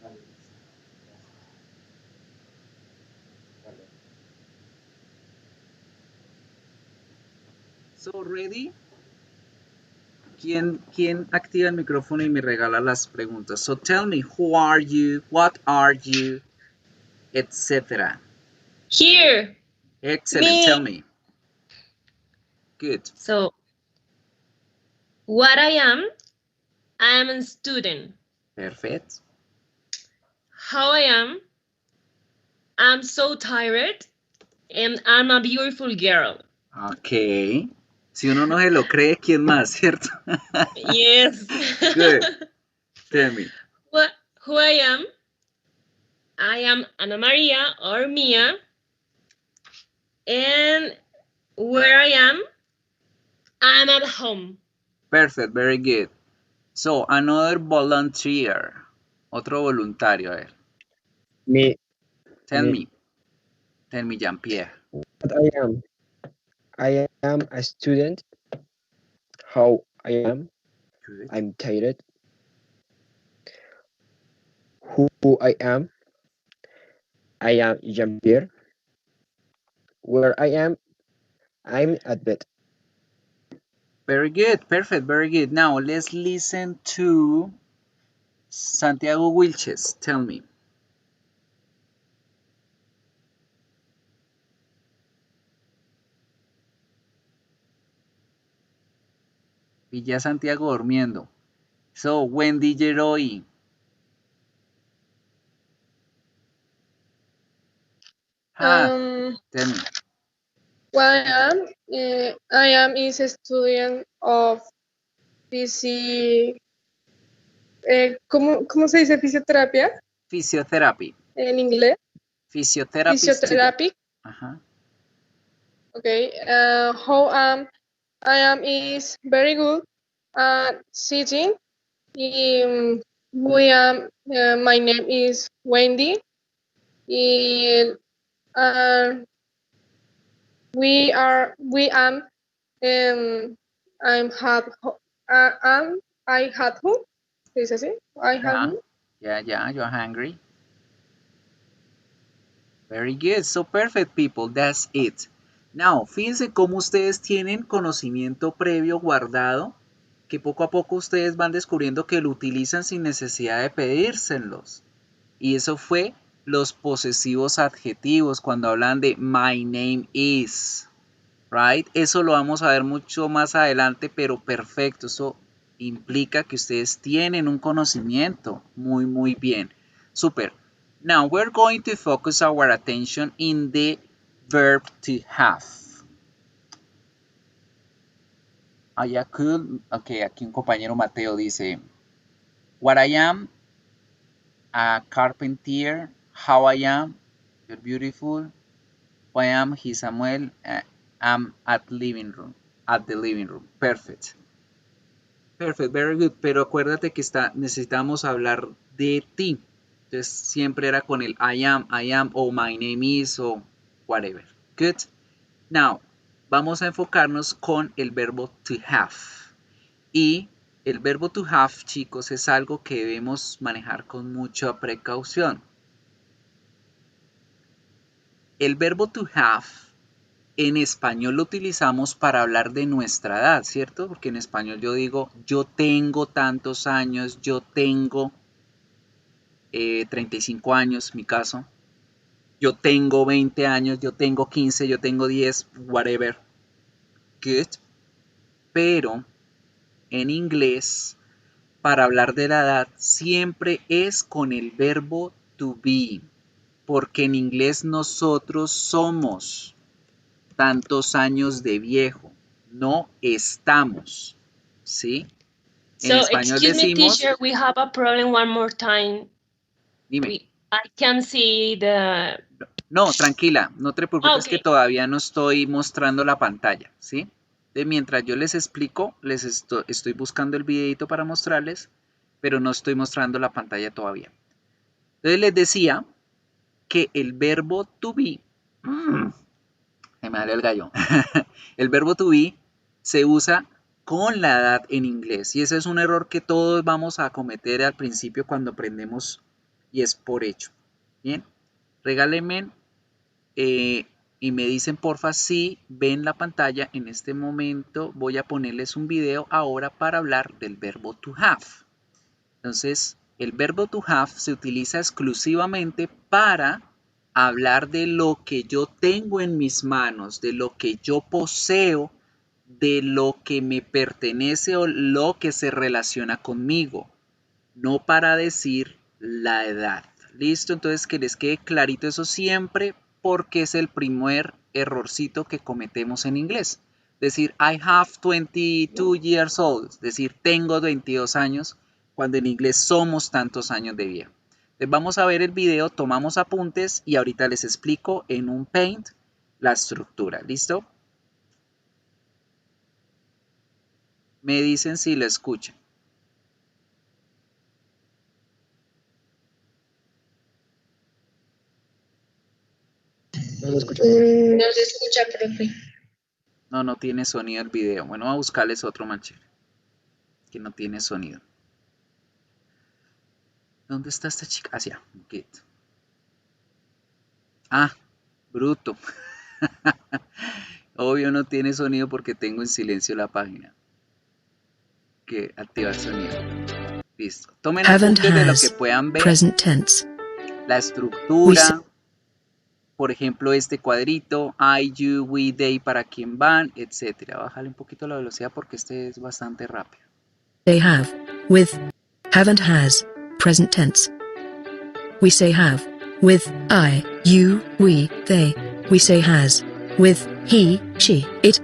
Vale, listo. Gracias. Vale. So, ready? ¿Quién activa el micrófono y me regala las preguntas? So tell me, who are you? What are you? Etc. Here, Excellent. me. Tell me. Good. So, what I am a student. Perfect. How I am, I'm so tired, and I'm a beautiful girl. Ok. Si uno no se lo cree, ¿quién más, cierto? Yes. Good. Tell me. Who I am Ana Maria or Mia, and where I'm at home. Perfect. Very good. So, another volunteer. Otro voluntario. A ver. Me, Tell me, me. Tell me, Jean-Pierre. what I am. I am a student. How I am. Good. I'm tired. Who I am. I am Jean-Pierre. Where I am. I'm at bed. Very good. Perfect. Very good. Now, let's listen to Santiago Wilches. Tell me. Y ya Santiago durmiendo. So, Wendy Yeroy. Tell me. What I am is a student of ¿cómo se dice fisioterapia Physiotherapy. en inglés? Physiotherapy. Physiotherapy. Ajá. Okay. How I am is very good. sitting. We my name is Wendy. And, we am I'm have I had who? ¿Se dice así? I have who? Yeah, you're hungry. Very good, so perfect people, that's it. Now, fíjense cómo ustedes tienen conocimiento previo guardado, que poco a poco ustedes van descubriendo que lo utilizan sin necesidad de pedírselos. Y eso fue los posesivos adjetivos cuando hablan de my name is, right? Eso lo vamos a ver mucho más adelante, pero perfecto, eso implica que ustedes tienen un conocimiento muy bien. Super. Now we're going to focus our attention in the verb to have. Allá cool. Ok, aquí un compañero Mateo dice, what I am, a carpenter, how I am, you're beautiful, who I am, he Samuel, I'm at the living room. Perfect. Perfect, very good. Pero acuérdate que necesitamos hablar de ti. Entonces siempre era con el I am, o my name is, o whatever. Good. Now, vamos a enfocarnos con el verbo to have. Y el verbo to have, chicos, es algo que debemos manejar con mucha precaución. El verbo to have, en español lo utilizamos para hablar de nuestra edad, ¿cierto? Porque en español yo digo, yo tengo tantos años, yo tengo 35 años, mi caso. Yo tengo 20 años, yo tengo 15, yo tengo 10, whatever. Good. Pero en inglés, para hablar de la edad, siempre es con el verbo to be. Porque en inglés nosotros somos tantos años de viejo. No estamos. ¿Sí? En So, español excuse me, decimos... teacher, we have a problem one more time. Dime. I can see the... No, tranquila, no te preocupes okay. Que todavía no estoy mostrando la pantalla, ¿sí? De mientras yo les explico, estoy buscando el videito para mostrarles, pero no estoy mostrando la pantalla todavía. Entonces les decía que el verbo to be, se me sale el gallo, el verbo to be se usa con la edad en inglés y ese es un error que todos vamos a cometer al principio cuando aprendemos y es por hecho. Bien, regálenme y me dicen porfa si ven la pantalla. En este momento voy a ponerles un video ahora para hablar del verbo to have. Entonces, el verbo to have se utiliza exclusivamente para hablar de lo que yo tengo en mis manos, de lo que yo poseo, de lo que me pertenece o lo que se relaciona conmigo, no para decir la edad. ¿Listo? Entonces, que les quede clarito eso siempre, porque es el primer errorcito que cometemos en inglés. Decir, I have 22 years old, es decir, tengo 22 años, cuando en inglés somos tantos años de viejo. Entonces vamos a ver el video, tomamos apuntes y ahorita les explico en un Paint la estructura. ¿Listo? Me dicen si lo escuchan. No lo escucho. No se escucha, profe. No tiene sonido el video. Bueno, voy a buscarles otro más chévere, que no tiene sonido. ¿Dónde está esta chica? Hacia. Okay. Ah, bruto. Obvio no tiene sonido porque tengo en silencio la página. Que activar sonido. Listo. Tomen apuntes de lo que puedan ver. Present tense. La estructura. Por ejemplo, este cuadrito. I, you, we, they, para quién van, etc. Bájale un poquito la velocidad porque este es bastante rápido. They have, with, have and has, present tense. We say have, with, I, you, we, they. We say has, with, he, she, it.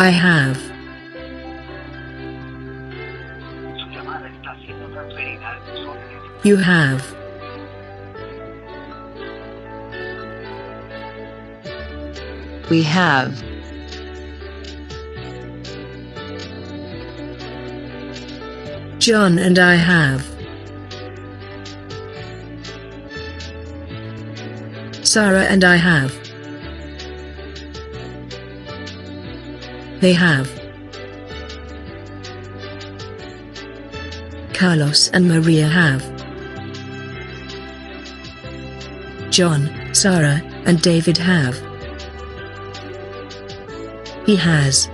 I have. You have. We have. John and I have. Sarah and I have. They have. Carlos and Maria have. John, Sarah, and David have. He has.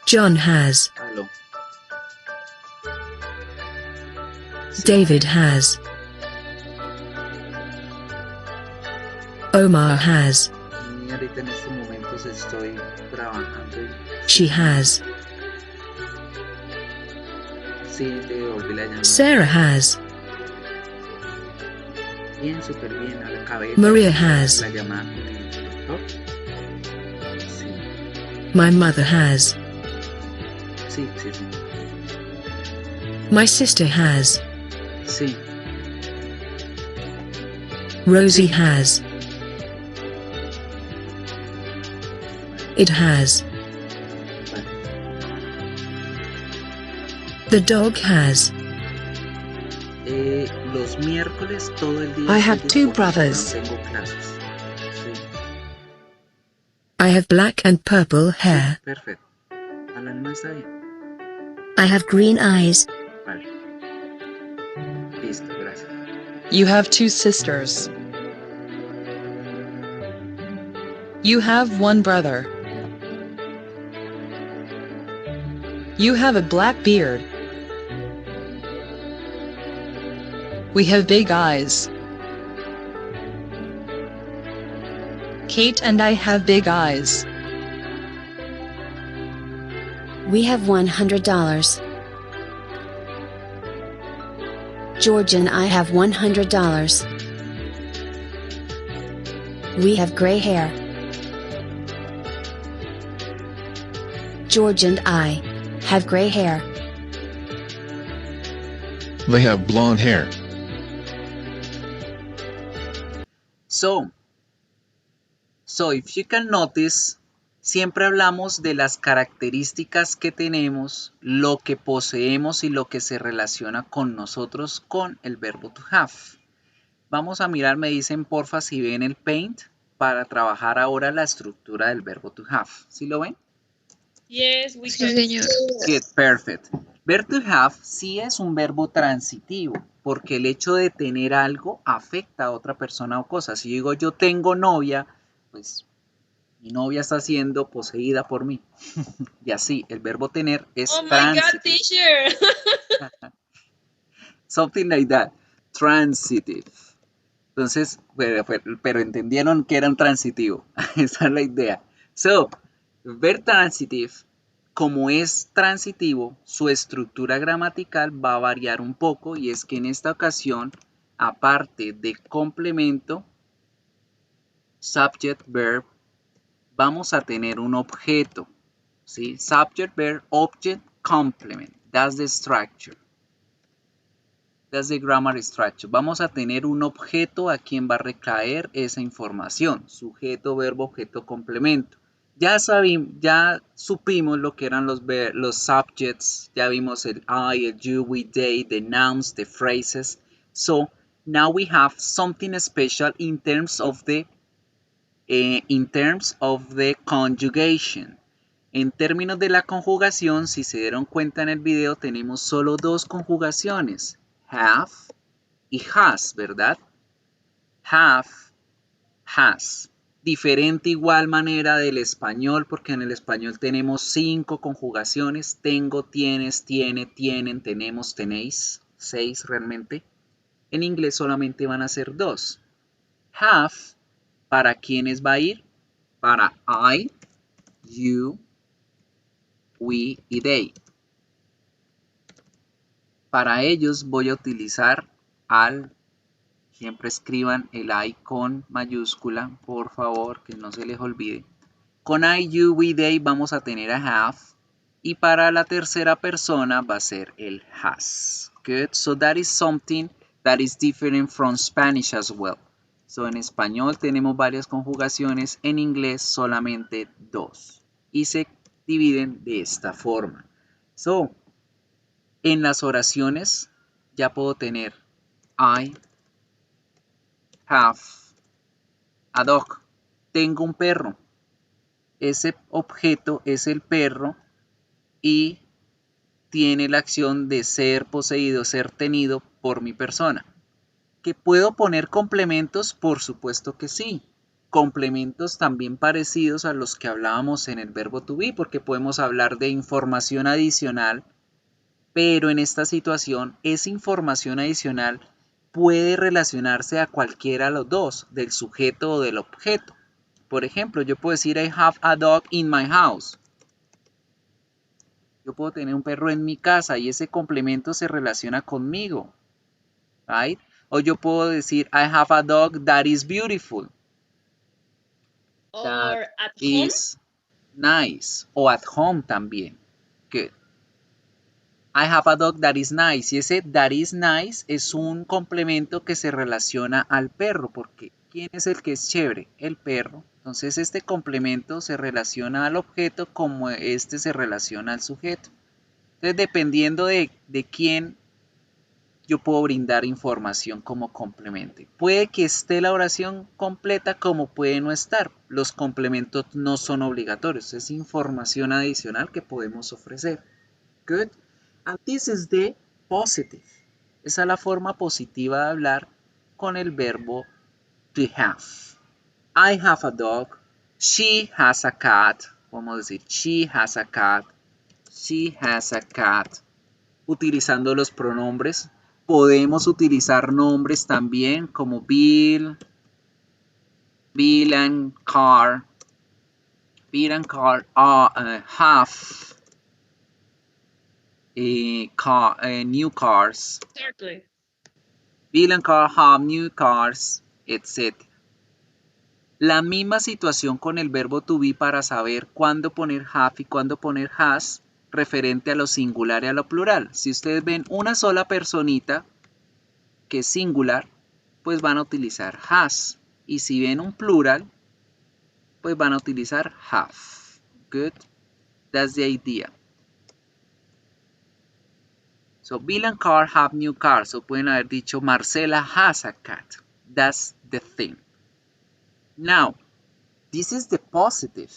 John has. Aló. David has. Omar has. Y ahorita en estos momentos estoy trabajando y She has. sí, te devolví la llamada. Sarah has. Bien, súper bien. Acabé Maria has. la llamada con el doctor. Sí, My mother has. sí, sí, sí. My sister has. Sí, Rosie has. It has. vale. The dog has. Los miércoles todo el día I estoy have two disponible, brothers. no tengo clases. Sí, I have black and purple hair. perfecto. Alan no está bien. I have green eyes. Vale. Listo, gracias. You have two sisters. You have one brother. You have a black beard. We have big eyes. Kate and I have big eyes. We have $100. George and I have $100. We have gray hair. George and I have gray hair. They have blonde hair. So if you can notice, siempre hablamos de las características que tenemos, lo que poseemos y lo que se relaciona con nosotros con el verbo to have. Vamos a mirar, me dicen porfa si ven el Paint para trabajar ahora la estructura del verbo to have. ¿Sí lo ven? Yes, we Sí, can. señor. Good, perfect. Ver to have sí es un verbo transitivo, porque el hecho de tener algo afecta a otra persona o cosa. Si yo digo yo tengo novia, pues mi novia está siendo poseída por mí. Y así, el verbo tener es Oh my God, transitivo. teacher. Something like that. Transitive. Entonces, pero entendieron que eran transitivo. Esa es la idea. So, ver transitive, como es transitivo, su estructura gramatical va a variar un poco y es que en esta ocasión, aparte de complemento, subject, verb, vamos a tener un objeto. ¿Sí? Subject, verb, object, complement. That's the structure. That's the grammar structure. Vamos a tener un objeto a quien va a recaer esa información. Sujeto, verbo, objeto, complemento. Ya supimos lo que eran los subjects. Ya vimos el I, el you, we, they, the nouns, the phrases. So now we have something special in terms of the conjugation. En términos de la conjugación, si se dieron cuenta en el video, tenemos solo dos conjugaciones. Have y has, ¿verdad? Have, has. Diferente igual manera del español, porque en el español tenemos 5 conjugaciones. Tengo, tienes, tiene, tienen, tenemos, tenéis. 6 realmente. En inglés solamente van a ser 2. Have, ¿para quiénes va a ir? Para I, you, we y they. Para ellos voy a utilizar al Siempre escriban el I con mayúscula, por favor, que no se les olvide. Con I, you, we, they vamos a tener a have. Y para la tercera persona va a ser el has. Good. So that is something that is different from Spanish as well. So en español tenemos varias conjugaciones, en inglés solamente 2. Y se dividen de esta forma. So, en las oraciones ya puedo tener I have a dog. Tengo un perro. Ese objeto es el perro y tiene la acción de ser poseído, ser tenido por mi persona. ¿Que puedo poner complementos? Por supuesto que sí. Complementos también parecidos a los que hablábamos en el verbo to be, porque podemos hablar de información adicional, pero en esta situación esa información adicional puede relacionarse a cualquiera de los dos, del sujeto o del objeto. Por ejemplo, yo puedo decir I have a dog in my house. Yo puedo tener un perro en mi casa y ese complemento se relaciona conmigo. Right? O yo puedo decir I have a dog that is beautiful. Or That at is nice. O at home también. Good. I have a dog that is nice. Y ese that is nice es un complemento que se relaciona al perro. Porque ¿quién es el que es chévere? El perro. Entonces este complemento se relaciona al objeto como este se relaciona al sujeto. Entonces dependiendo de quién, yo puedo brindar información como complemento. Puede que esté la oración completa como puede no estar. Los complementos no son obligatorios. Es información adicional que podemos ofrecer. Good. And this is the positive. Esa es la forma positiva de hablar con el verbo to have. I have a dog. She has a cat. Podemos decir she has a cat. She has a cat. Utilizando los pronombres. Podemos utilizar nombres también como Bill and Carl. Bill and Carl have new cars. Exactly. Bill and Carl have new cars, etc. La misma situación con el verbo to be para saber cuándo poner have y cuándo poner has referente a lo singular y a lo plural. Si ustedes ven una sola personita que es singular, pues van a utilizar has. Y si ven un plural, pues van a utilizar have. Good. That's the idea. So Bill and Carl have new cars. O pueden haber dicho Marcela has a cat. That's the thing. Now, this is the positive.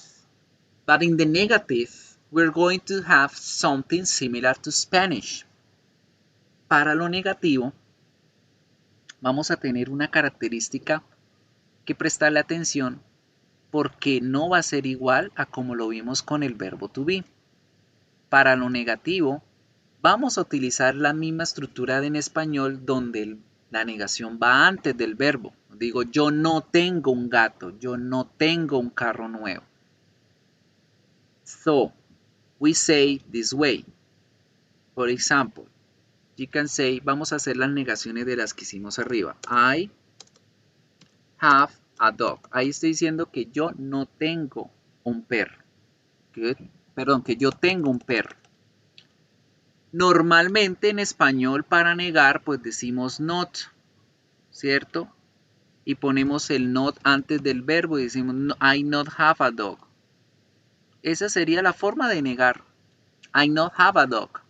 But in the negative, we're going to have something similar to Spanish. Para lo negativo, vamos a tener una característica que prestarle atención porque no va a ser igual a como lo vimos con el verbo to be. Para lo negativo, vamos a utilizar la misma estructura en español donde la negación va antes del verbo. Digo, yo no tengo un gato, yo no tengo un carro nuevo. So, we say this way. For example, you can say, vamos a hacer las negaciones de las que hicimos arriba. I have a dog. Ahí estoy diciendo que yo no tengo un perro. Perdón, que yo tengo un perro. Normalmente en español para negar pues decimos not, ¿cierto? Y ponemos el not antes del verbo y decimos I not have a dog. Esa sería la forma de negar. I not have a dog.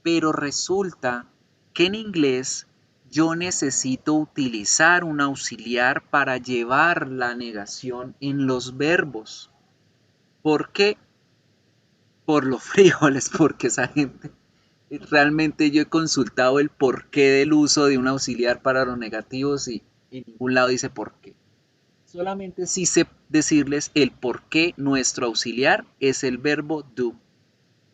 Pero resulta que en inglés yo necesito utilizar un auxiliar para llevar la negación en los verbos. ¿Por qué? Por los frijoles, porque esa gente... Realmente yo he consultado el porqué del uso de un auxiliar para los negativos y en ningún lado dice por qué. Solamente sí sé decirles el por qué nuestro auxiliar es el verbo do.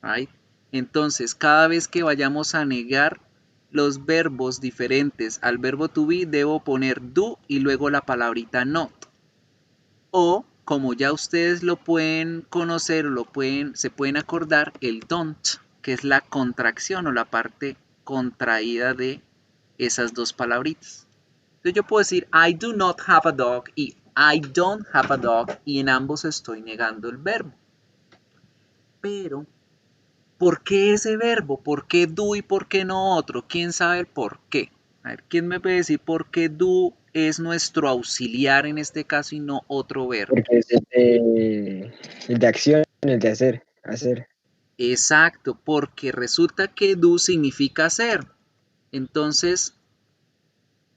Right? Entonces, cada vez que vayamos a negar los verbos diferentes al verbo to be, debo poner do y luego la palabrita not. O, como ya ustedes lo pueden conocer o se pueden acordar, el don't, que es la contracción o la parte contraída de esas dos palabritas. Entonces yo puedo decir I do not have a dog y I don't have a dog y en ambos estoy negando el verbo. Pero, ¿por qué ese verbo? ¿Por qué do y por qué no otro? ¿Quién sabe el por qué? A ver, ¿quién me puede decir por qué do es nuestro auxiliar en este caso y no otro verbo? Porque es el de acción, el de hacer. Exacto, porque resulta que do significa hacer. Entonces,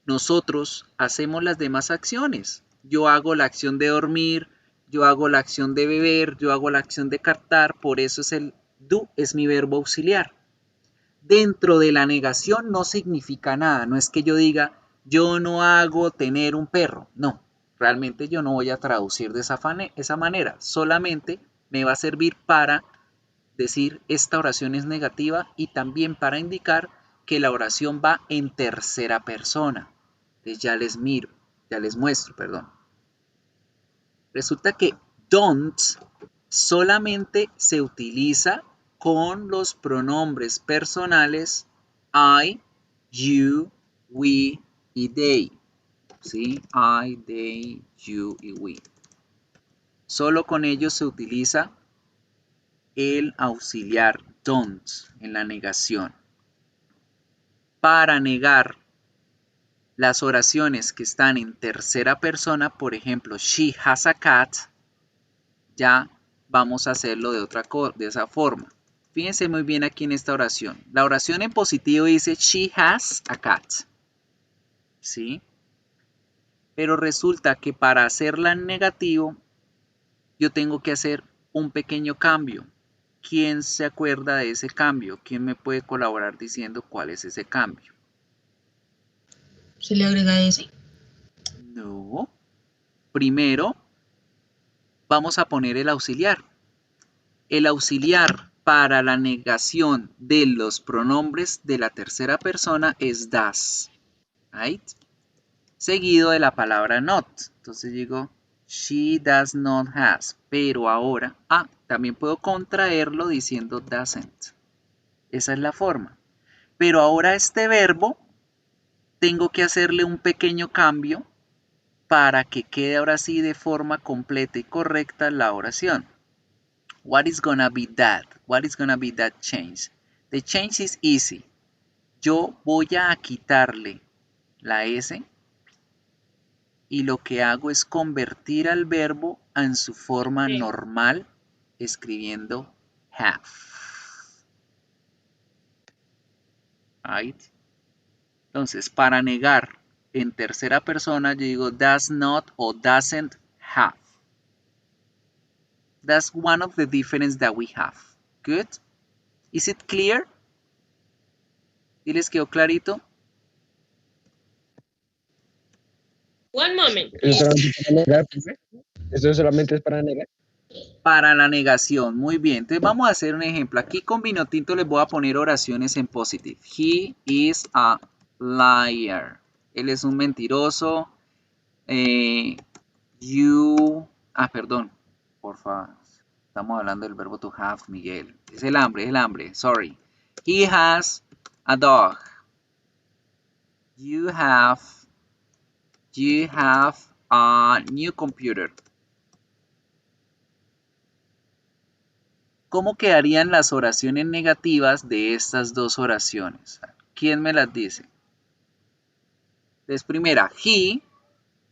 nosotros hacemos las demás acciones. Yo hago la acción de dormir, yo hago la acción de beber, yo hago la acción de cantar, por eso es el do, es mi verbo auxiliar. Dentro de la negación no significa nada, no es que yo diga, yo no hago tener un perro, no, realmente yo no voy a traducir de esa manera, solamente me va a servir para decir esta oración es negativa y también para indicar que la oración va en tercera persona. Entonces ya les muestro, perdón. Resulta que don't solamente se utiliza con los pronombres personales I, you, we y they. ¿Sí? I, they, you y we. Solo con ellos se utiliza el auxiliar don't en la negación. Para negar las oraciones que están en tercera persona, por ejemplo, she has a cat, ya vamos a hacerlo de esa forma. Fíjense muy bien aquí en esta oración. La oración en positivo dice she has a cat. ¿Sí? Pero resulta que para hacerla en negativo, yo tengo que hacer un pequeño cambio. ¿Quién se acuerda de ese cambio? ¿Quién me puede colaborar diciendo cuál es ese cambio? ¿Se le agrega ese? No. Primero, vamos a poner el auxiliar. El auxiliar para la negación de los pronombres de la tercera persona es does. Right? Seguido de la palabra not. Entonces digo, she does not has. Pero ahora, también puedo contraerlo diciendo doesn't. Esa es la forma. Pero ahora este verbo, tengo que hacerle un pequeño cambio para que quede ahora sí de forma completa y correcta la oración. What is gonna be that? What is gonna be that change? The change is easy. Yo voy a quitarle la S y lo que hago es convertir al verbo en su forma normal escribiendo have. Right? Entonces, para negar en tercera persona, yo digo does not o doesn't have. That's one of the differences that we have. Good? Is it clear? ¿Y les quedó clarito? One moment. ¿Eso solamente es para negar? Para la negación, muy bien. Entonces vamos a hacer un ejemplo. Aquí con Vinotinto les voy a poner oraciones en positive. He is a liar. Él es un mentiroso. Perdón. Por favor. Estamos hablando del verbo to have, Miguel. Es el hambre. Sorry. He has a dog. You have a new computer. ¿Cómo quedarían las oraciones negativas de estas dos oraciones? ¿Quién me las dice? Entonces, primera, he.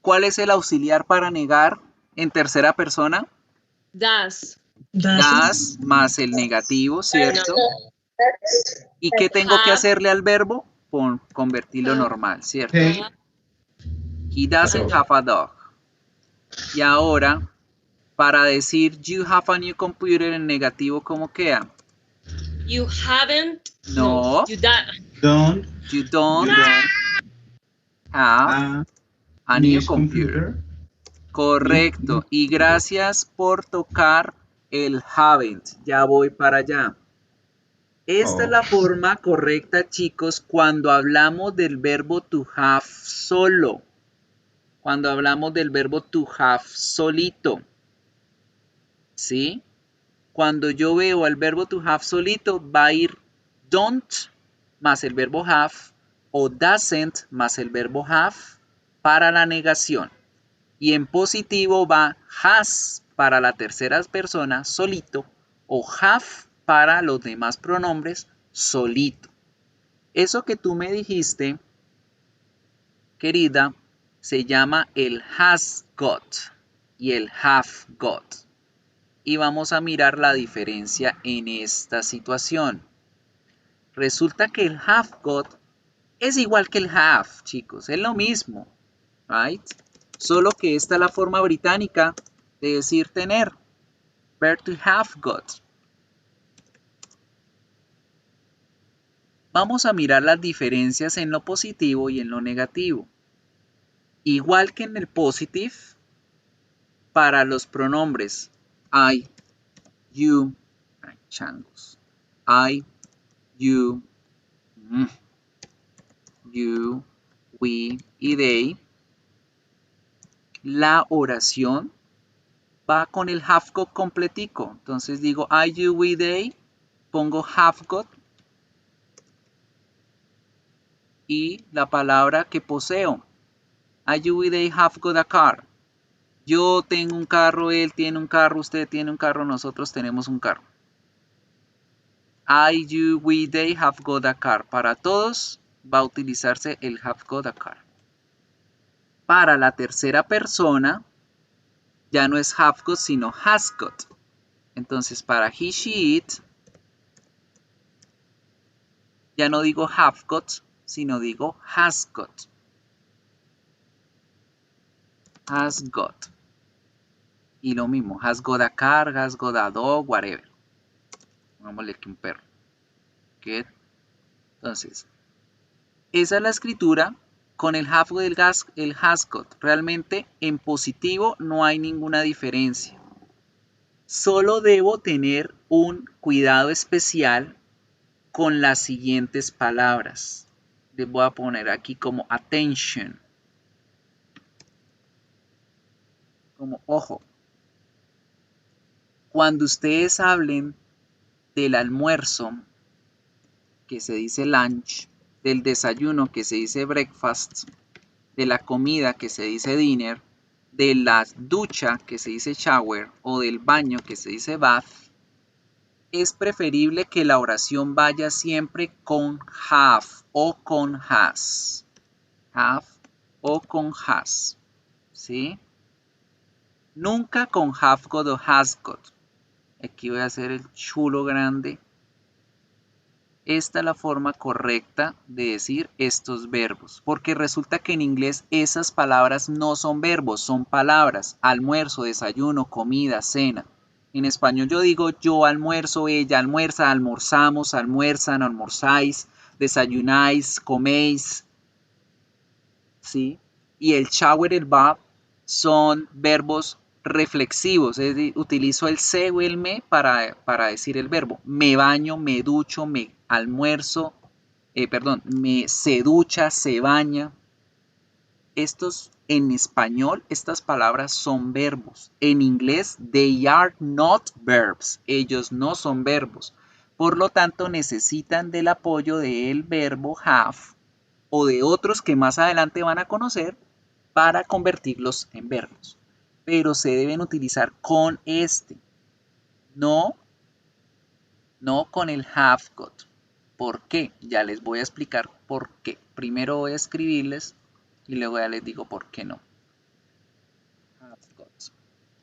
¿Cuál es el auxiliar para negar en tercera persona? Das. Das más el negativo, ¿cierto? ¿Y qué tengo que hacerle al verbo? Convertirlo normal, ¿cierto? He doesn't have a dog. Y ahora, para decir you have a new computer en negativo, ¿cómo queda? You haven't. No. You don't have a new computer. Correcto. Y gracias por tocar el haven't. Ya voy para allá. Esta es la forma correcta, chicos, cuando hablamos del verbo to have solo. Cuando hablamos del verbo to have solito. ¿Sí? Cuando yo veo al verbo to have solito, va a ir don't más el verbo have o doesn't más el verbo have para la negación. Y en positivo va has para la tercera persona solito o have para los demás pronombres solito. Eso que tú me dijiste, querida, se llama el has got y el have got. Y vamos a mirar la diferencia en esta situación. Resulta que el have got es igual que el have, chicos, es lo mismo, right? Solo que esta es la forma británica de decir tener. Verb to have got. Vamos a mirar las diferencias en lo positivo y en lo negativo. Igual que en el positive, para los pronombres I, you, changos, I, you, you, we y they, la oración va con el have got completico. Entonces digo I, you, we, they, pongo have got y la palabra que poseo. I, you, we, they have got a car. Yo tengo un carro, él tiene un carro, usted tiene un carro, nosotros tenemos un carro. I, you, we, they have got a car. Para todos va a utilizarse el have got a car. Para la tercera persona ya no es have got, sino has got. Entonces para he, she, it, ya no digo have got, sino digo has got. Has got. Y lo mismo, has got a car, has got a dog, whatever. Pongámosle aquí un perro. Good. Entonces, esa es la escritura con el have got, el has got. Realmente en positivo no hay ninguna diferencia. Solo debo tener un cuidado especial con las siguientes palabras. Les voy a poner aquí como attention. Como ojo. Cuando ustedes hablen del almuerzo, que se dice lunch, del desayuno, que se dice breakfast, de la comida, que se dice dinner, de la ducha, que se dice shower, o del baño, que se dice bath, es preferible que la oración vaya siempre con have o con has. Have o con has. ¿Sí? Nunca con have got o has got. Aquí voy a hacer el chulo grande. Esta es la forma correcta de decir estos verbos. Porque resulta que en inglés esas palabras no son verbos, son palabras. Almuerzo, desayuno, comida, cena. En español yo digo yo almuerzo, ella almuerza, almorzamos, almuerzan, almorzáis, desayunáis, coméis. ¿Sí? Y el shower, el bath son verbos reflexivos, es decir, utilizo el se o el me para decir el verbo. Me baño, me ducho, me almuerzo, se ducha, se baña. Estos en español, estas palabras son verbos. En inglés, they are not verbs. Ellos no son verbos. Por lo tanto, necesitan del apoyo del verbo have o de otros que más adelante van a conocer para convertirlos en verbos. Pero se deben utilizar con este, no con el have got. ¿Por qué? Ya les voy a explicar por qué. Primero voy a escribirles y luego ya les digo por qué no. Have got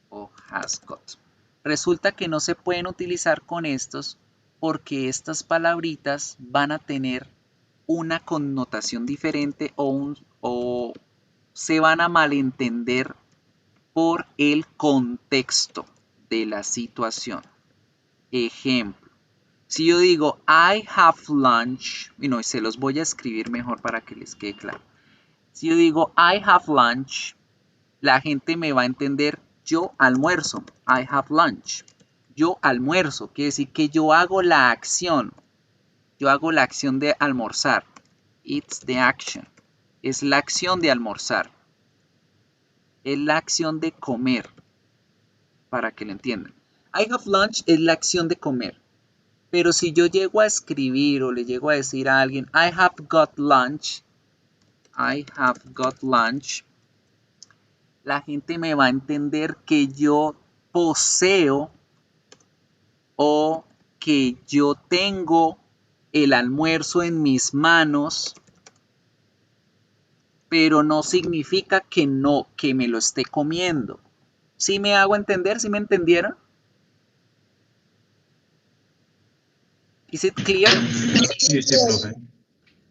o has got. Resulta que no se pueden utilizar con estos porque estas palabritas van a tener una connotación diferente o se van a malentender por el contexto de la situación. Ejemplo, si yo digo I have lunch, y se los voy a escribir mejor para que les quede claro. Si yo digo I have lunch, la gente me va a entender yo almuerzo, I have lunch. Yo almuerzo, quiere decir que yo hago la acción. Yo hago la acción de almorzar. It's the action. Es la acción de almorzar. Es la acción de comer, para que lo entiendan. I have lunch es la acción de comer. Pero si yo llego a escribir o le llego a decir a alguien I have got lunch, la gente me va a entender que yo poseo o que yo tengo el almuerzo en mis manos, pero no significa que me lo esté comiendo. ¿Sí me hago entender? ¿Sí me entendieron? Is it clear? Sí, sí, profe.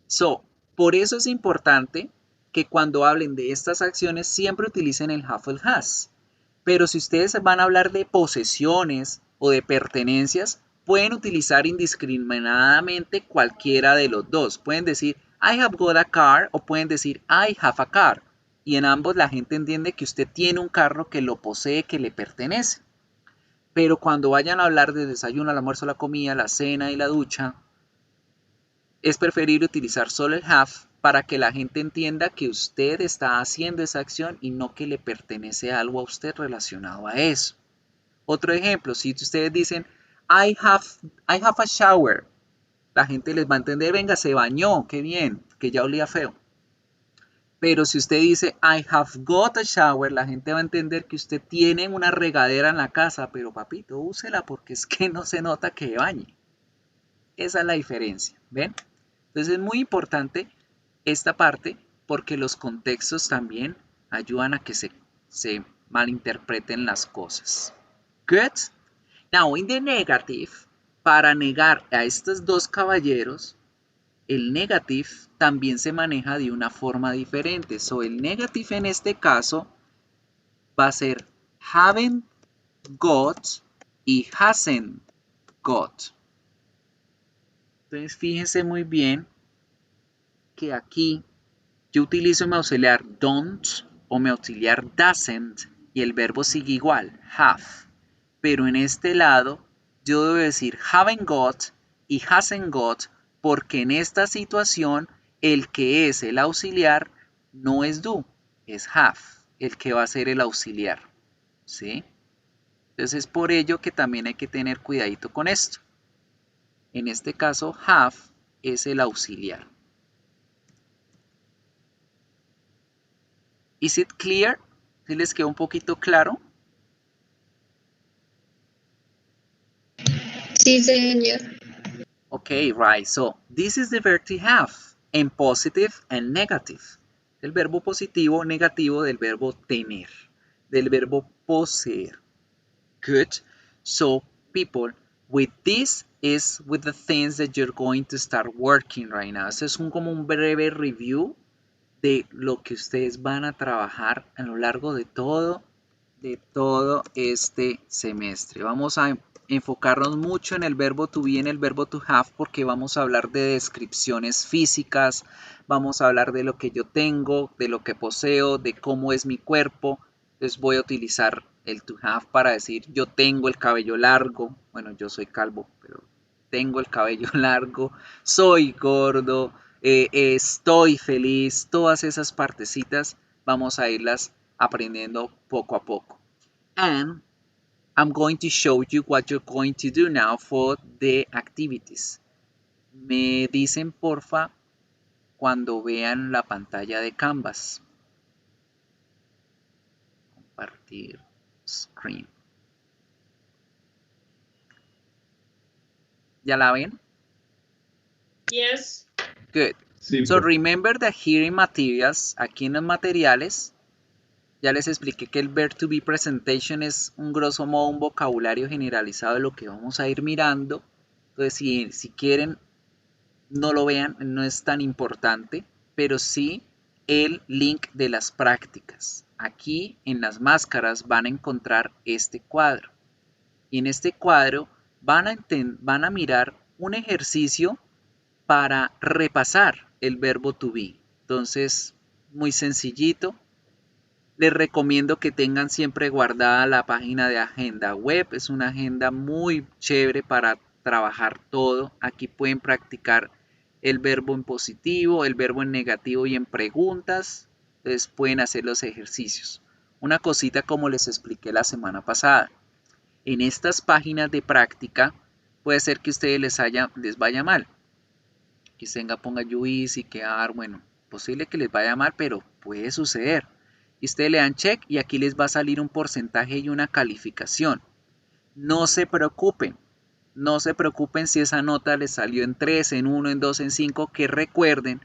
So, por eso es importante que cuando hablen de estas acciones siempre utilicen el have o el has. Pero si ustedes van a hablar de posesiones o de pertenencias, pueden utilizar indiscriminadamente cualquiera de los dos. Pueden decir I have got a car o pueden decir I have a car. Y en ambos la gente entiende que usted tiene un carro que lo posee, que le pertenece. Pero cuando vayan a hablar de desayuno, el almuerzo, la comida, la cena y la ducha, es preferible utilizar solo el have para que la gente entienda que usted está haciendo esa acción y no que le pertenece algo a usted relacionado a eso. Otro ejemplo, si ustedes dicen I have a shower, la gente les va a entender, venga, se bañó, qué bien, que ya olía feo. Pero si usted dice I have got a shower, la gente va a entender que usted tiene una regadera en la casa, pero papito, úsela porque es que no se nota que bañe. Esa es la diferencia, ¿ven? Entonces es muy importante esta parte porque los contextos también ayudan a que se malinterpreten las cosas. Good? Now, in the negative, para negar a estos dos caballeros, el negative también se maneja de una forma diferente. So, el negative en este caso va a ser haven't got y hasn't got. Entonces, fíjense muy bien que aquí yo utilizo mi auxiliar don't o mi auxiliar doesn't y el verbo sigue igual, have. Pero en este lado yo debo decir haven't got y hasn't got porque en esta situación el que es el auxiliar no es do, es have, el que va a ser el auxiliar. ¿Sí? Entonces es por ello que también hay que tener cuidadito con esto. En este caso have es el auxiliar. Is it clear? ¿Sí les quedó un poquito claro? Sí, señor. Okay, right. So, this is the verb to have in positive and negative. El verbo positivo o negativo del verbo tener, del verbo poseer. Good. So, people, with this is with the things that you're going to start working right now. Este es como un breve review de lo que ustedes van a trabajar a lo largo de todo este semestre. Vamos a enfocarnos mucho en el verbo to be, en el verbo to have, porque vamos a hablar de descripciones físicas, vamos a hablar de lo que yo tengo, de lo que poseo, de cómo es mi cuerpo. Entonces voy a utilizar el to have para decir yo tengo el cabello largo. Bueno, yo soy calvo, pero tengo el cabello largo, soy gordo, estoy feliz. Todas esas partecitas vamos a irlas aprendiendo poco a poco. And I'm going to show you what you're going to do now for the activities. Me dicen porfa cuando vean la pantalla de Canvas. Compartir screen. ¿Ya la ven? Yes. Good. Sí, So profe. remember that here in materials, aquí en los materiales, ya les expliqué que el verb to be presentation es un grosso modo un vocabulario generalizado de lo que vamos a ir mirando. Entonces, si quieren, no lo vean, no es tan importante, pero sí el link de las prácticas. Aquí en las máscaras van a encontrar este cuadro. Y en este cuadro van a mirar un ejercicio para repasar el verbo to be. Entonces, muy sencillito. Les recomiendo que tengan siempre guardada la página de agenda web. Es una agenda muy chévere para trabajar todo. Aquí pueden practicar el verbo en positivo, el verbo en negativo y en preguntas. Entonces pueden hacer los ejercicios. Una cosita como les expliqué la semana pasada. En estas páginas de práctica puede ser que a ustedes les vaya mal. Que ponga juice y quedar, bueno, posible que les vaya mal, pero puede suceder. Y ustedes le dan check y aquí les va a salir un porcentaje y una calificación. No se preocupen. No se preocupen si esa nota les salió en 3, en 1, en 2, en 5, que recuerden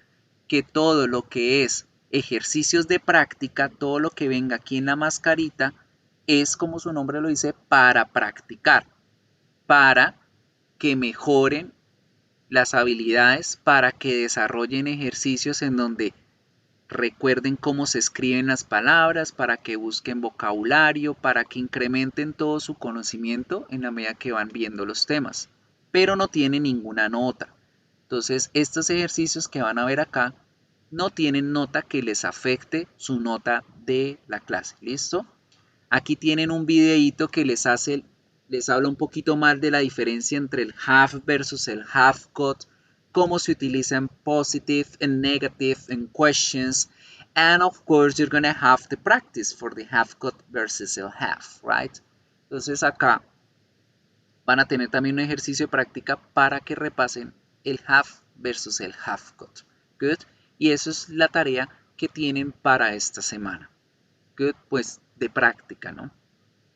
que todo lo que es ejercicios de práctica, todo lo que venga aquí en la mascarita, es como su nombre lo dice, para practicar, para que mejoren las habilidades, para que desarrollen ejercicios en donde recuerden cómo se escriben las palabras, para que busquen vocabulario, para que incrementen todo su conocimiento en la medida que van viendo los temas, pero no tiene ninguna nota. Entonces, estos ejercicios que van a ver acá no tienen nota que les afecte su nota de la clase. ¿Listo? Aquí tienen un videíto que les habla un poquito más de la diferencia entre el have versus el have got, cómo se utilizan positive and negative and questions, and of course you're gonna have to practice for the have got versus el have, right? Entonces acá van a tener también un ejercicio de práctica para que repasen el have versus el have got. Good. Y eso es la tarea que tienen para esta semana. Good. Pues de práctica, ¿no?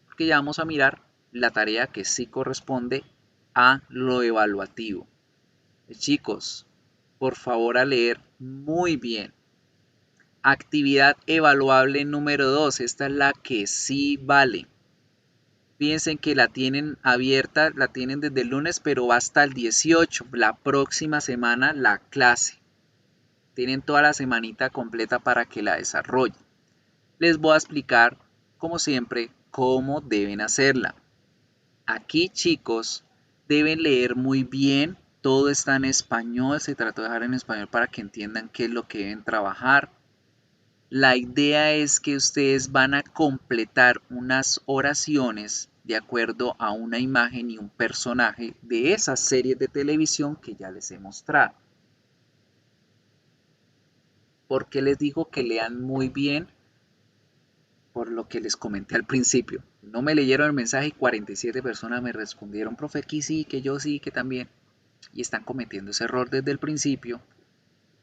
Porque ya vamos a mirar la tarea que sí corresponde a lo evaluativo. Chicos, por favor a leer muy bien. Actividad evaluable número 2. Esta es la que sí vale. Fíjense que la tienen abierta, la tienen desde el lunes, pero va hasta el 18. La próxima semana la clase. Tienen toda la semanita completa para que la desarrollen. Les voy a explicar, como siempre, cómo deben hacerla. Aquí, chicos, deben leer muy bien. Todo está en español, se trató de dejar en español para que entiendan qué es lo que deben trabajar. La idea es que ustedes van a completar unas oraciones de acuerdo a una imagen y un personaje de esas series de televisión que ya les he mostrado. ¿Por qué les digo que lean muy bien? Por lo que les comenté al principio. No me leyeron el mensaje y 47 personas me respondieron, profe, que sí, que yo sí, que también. Y están cometiendo ese error desde el principio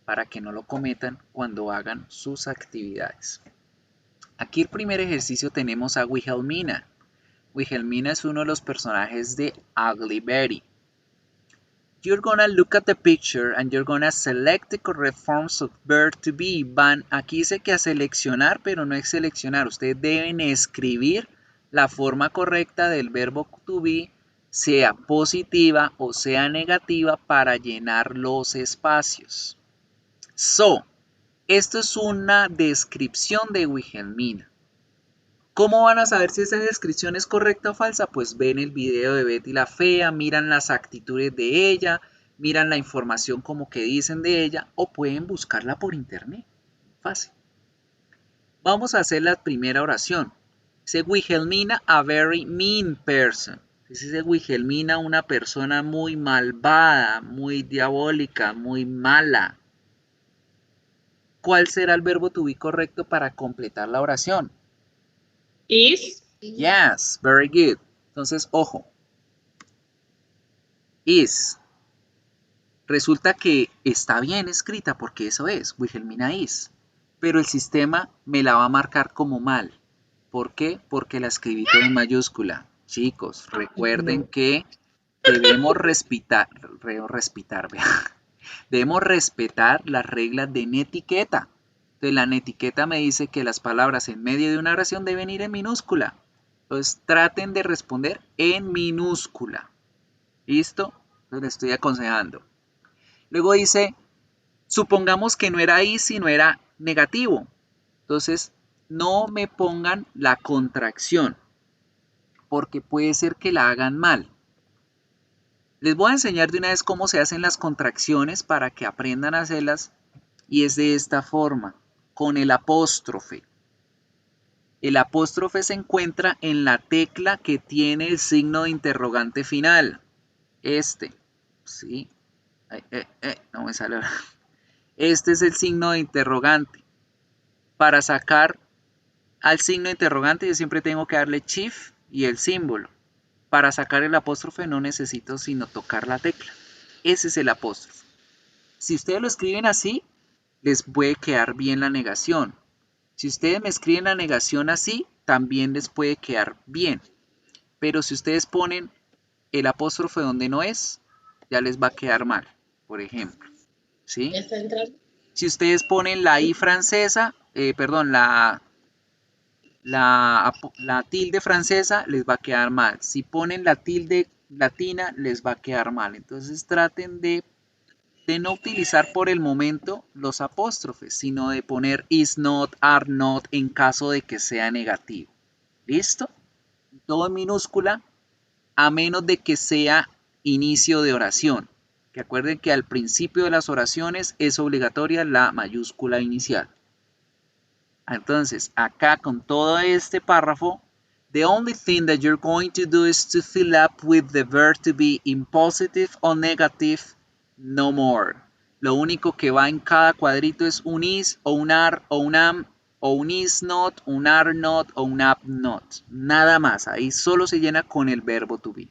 para que no lo cometan cuando hagan sus actividades. Aquí el primer ejercicio tenemos a Wilhelmina. Wilhelmina es uno de los personajes de Ugly Betty. You're gonna look at the picture and you're gonna select the correct forms of verb to be. Aquí dice que a seleccionar, pero no es seleccionar. Ustedes deben escribir la forma correcta del verbo to be, sea positiva o sea negativa, para llenar los espacios. So, esto es una descripción de Wilhelmina. ¿Cómo van a saber si esa descripción es correcta o falsa? Pues ven el video de Betty la Fea, miran las actitudes de ella, miran la información como que dicen de ella, o pueden buscarla por internet. Fácil. Vamos a hacer la primera oración. Dice Wilhelmina, a very mean person. Dice Wilhelmina, una persona muy malvada, muy diabólica, muy mala. ¿Cuál será el verbo to be correcto para completar la oración? Is. Yes, very good. Entonces, ojo. Is. Resulta que está bien escrita porque eso es, Wilhelmina is. Pero el sistema me la va a marcar como mal. ¿Por qué? Porque la escribí todo en mayúscula. Chicos, recuerden que debemos debemos respetar las reglas de netiqueta. Entonces la netiqueta me dice que las palabras en medio de una oración deben ir en minúscula. Entonces traten de responder en minúscula. ¿Listo? Entonces les estoy aconsejando. Luego dice, supongamos que no era is, sino era negativo. Entonces no me pongan la contracción, porque puede ser que la hagan mal. Les voy a enseñar de una vez cómo se hacen las contracciones para que aprendan a hacerlas, y es de esta forma, con el apóstrofe. El apóstrofe se encuentra en la tecla que tiene el signo de interrogante final. ¿Sí? No me sale ahora. Este es el signo de interrogante. Para sacar al signo de interrogante yo siempre tengo que darle shift y el símbolo. Para sacar el apóstrofe no necesito sino tocar la tecla. Ese es el apóstrofe. Si ustedes lo escriben así, les puede quedar bien la negación. Si ustedes me escriben la negación así, también les puede quedar bien. Pero si ustedes ponen el apóstrofe donde no es, ya les va a quedar mal, por ejemplo. ¿Sí? ¿Ya está entrando? Si ustedes ponen la I francesa, perdón, la tilde francesa, les va a quedar mal. Si ponen la tilde latina, les va a quedar mal. Entonces traten de no utilizar por el momento los apóstrofes, sino de poner is not, are not en caso de que sea negativo. ¿Listo? Todo en minúscula, a menos de que sea inicio de oración. Que acuerden que al principio de las oraciones es obligatoria la mayúscula inicial. Entonces, acá con todo este párrafo, the only thing that you're going to do is to fill up with the verb to be in positive or negative, no more. Lo único que va en cada cuadrito es un is o un are o un am o un is not, un are not o un have not. Nada más, ahí solo se llena con el verbo to be.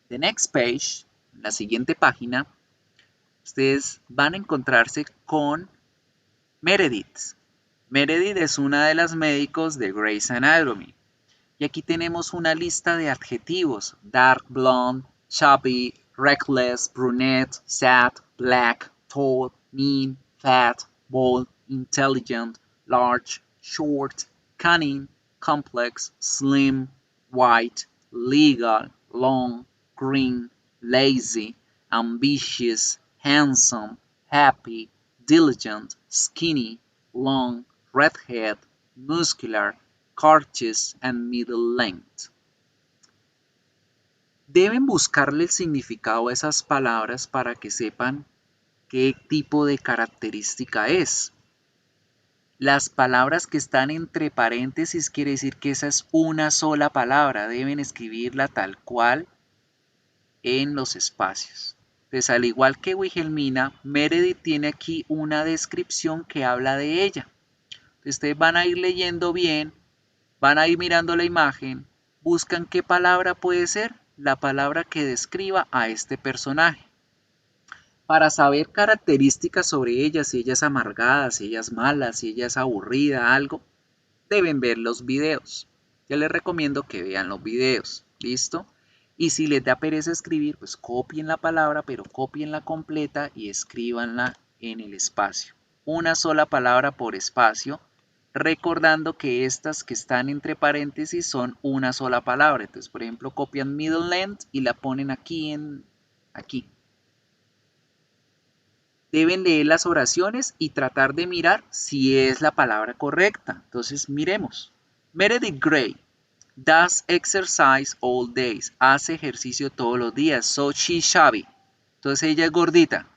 The next page, la siguiente página, ustedes van a encontrarse con Meredith. Meredith es una de las médicos de Grey's Anatomy. Y aquí tenemos una lista de adjetivos: dark blonde, chubby, reckless, brunette, sad, black, tall, mean, fat, bold, intelligent, large, short, cunning, complex, slim, white, legal, long, green, lazy, ambitious, handsome, happy, diligent, skinny, long, redhead, muscular, courteous, and middle length. Deben buscarle el significado a esas palabras para que sepan qué tipo de característica es. Las palabras que están entre paréntesis quiere decir que esa es una sola palabra. Deben escribirla tal cual en los espacios. Entonces, al igual que Wilhelmina, Meredith tiene aquí una descripción que habla de ella. Ustedes van a ir leyendo bien, van a ir mirando la imagen, buscan qué palabra puede ser la palabra que describa a este personaje. Para saber características sobre ella, si ella es amargada, si ella es mala, si ella es aburrida, algo, deben ver los videos. Yo les recomiendo que vean los videos, ¿listo? Y si les da pereza escribir, pues copien la palabra, pero copienla completa y escríbanla en el espacio. Una sola palabra por espacio, recordando que estas que están entre paréntesis son una sola palabra. Entonces, por ejemplo, copian middle length y la ponen aquí aquí. Deben leer las oraciones y tratar de mirar si es la palabra correcta. Entonces, miremos. Meredith Grey does exercise all days. Hace ejercicio todos los días. So she's chubby. Entonces, ella es gordita.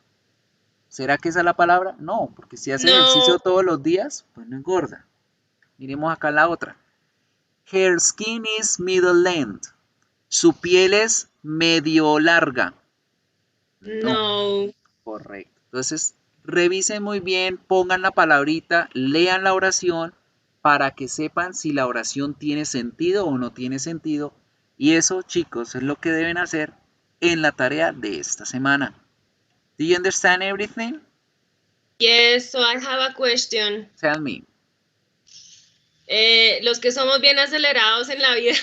¿Será que esa es la palabra? No, porque si hace ejercicio todos los días, pues no es gorda. Miremos acá la otra. Her skin is middle length. Su piel es medio larga. No. Correcto. Entonces, revisen muy bien, pongan la palabrita, lean la oración para que sepan si la oración tiene sentido o no tiene sentido. Y eso, chicos, es lo que deben hacer en la tarea de esta semana. Do you understand everything? Yes, so I have a question. Tell me. Los que somos bien acelerados en la vida.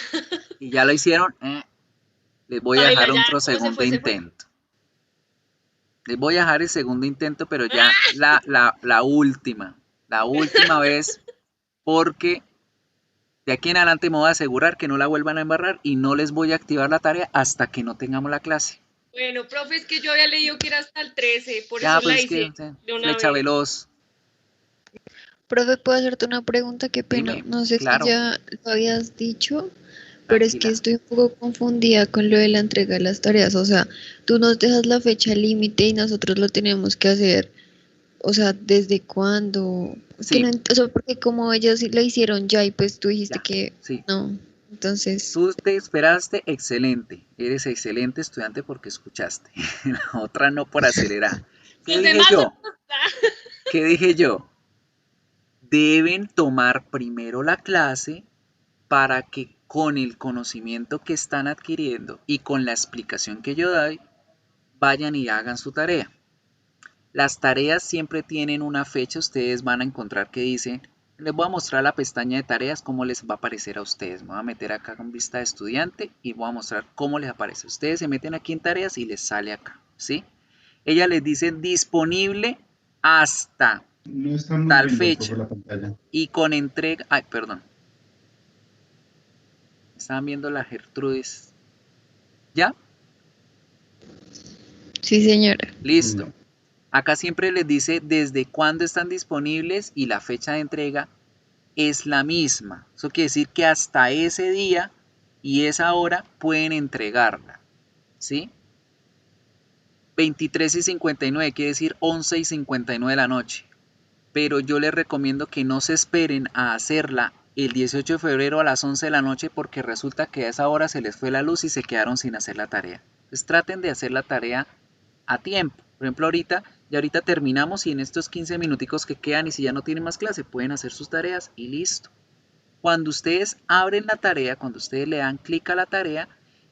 Y ya lo hicieron, les voy a dejar otro segundo se intento. Les voy a dejar el segundo intento, pero ya la última vez, porque de aquí en adelante me voy a asegurar que no la vuelvan a embarrar y no les voy a activar la tarea hasta que no tengamos la clase. Bueno, profe, es que yo había leído que era hasta el 13, por Ya, eso pues la hice de una flecha vez. veloz. Profe, ¿puedo hacerte una pregunta? Qué pena. Dime, No sé claro. si ya lo habías dicho, pero es que Tranquila. estoy un poco confundida con lo de la entrega de las tareas. O sea, tú nos dejas la fecha límite y nosotros lo tenemos que hacer. O sea, ¿desde cuándo? Sí. Que no o sea, porque como ellos sí la hicieron ya y pues tú dijiste Ya, que sí. no. Entonces, Tú te esperaste, excelente. Eres excelente estudiante porque escuchaste. La otra no por acelerar. ¿Qué Los dije demás yo? ¿Qué dije yo? Deben tomar primero la clase para que con el conocimiento que están adquiriendo y con la explicación que yo doy, vayan y hagan su tarea. Las tareas siempre tienen una fecha, ustedes van a encontrar que dice, les voy a mostrar la pestaña de tareas, cómo les va a aparecer a ustedes. Me voy a meter acá con vista de estudiante y voy a mostrar cómo les aparece. Ustedes se meten aquí en tareas y les sale acá, ¿sí? Ella les dice disponible hasta No está muy tal bien, profe, fecha la pantalla. y con entrega, ay, perdón. Estaban viendo la Gertrudis. ¿Ya? Sí, señora. Listo. Acá siempre les dice desde cuándo están disponibles y la fecha de entrega es la misma. Eso quiere decir que hasta ese día y esa hora pueden entregarla. ¿Sí? 23 y 59 quiere decir 11 y 59 de la noche. Pero yo les recomiendo que no se esperen a hacerla el 18 de febrero a las 11 de la noche porque resulta que a esa hora se les fue la luz y se quedaron sin hacer la tarea. Entonces traten de hacer la tarea a tiempo. Por ejemplo, ahorita terminamos y en estos 15 minuticos que quedan y si ya no tienen más clase pueden hacer sus tareas y listo. Cuando ustedes abren la tarea, cuando ustedes le dan clic a la tarea,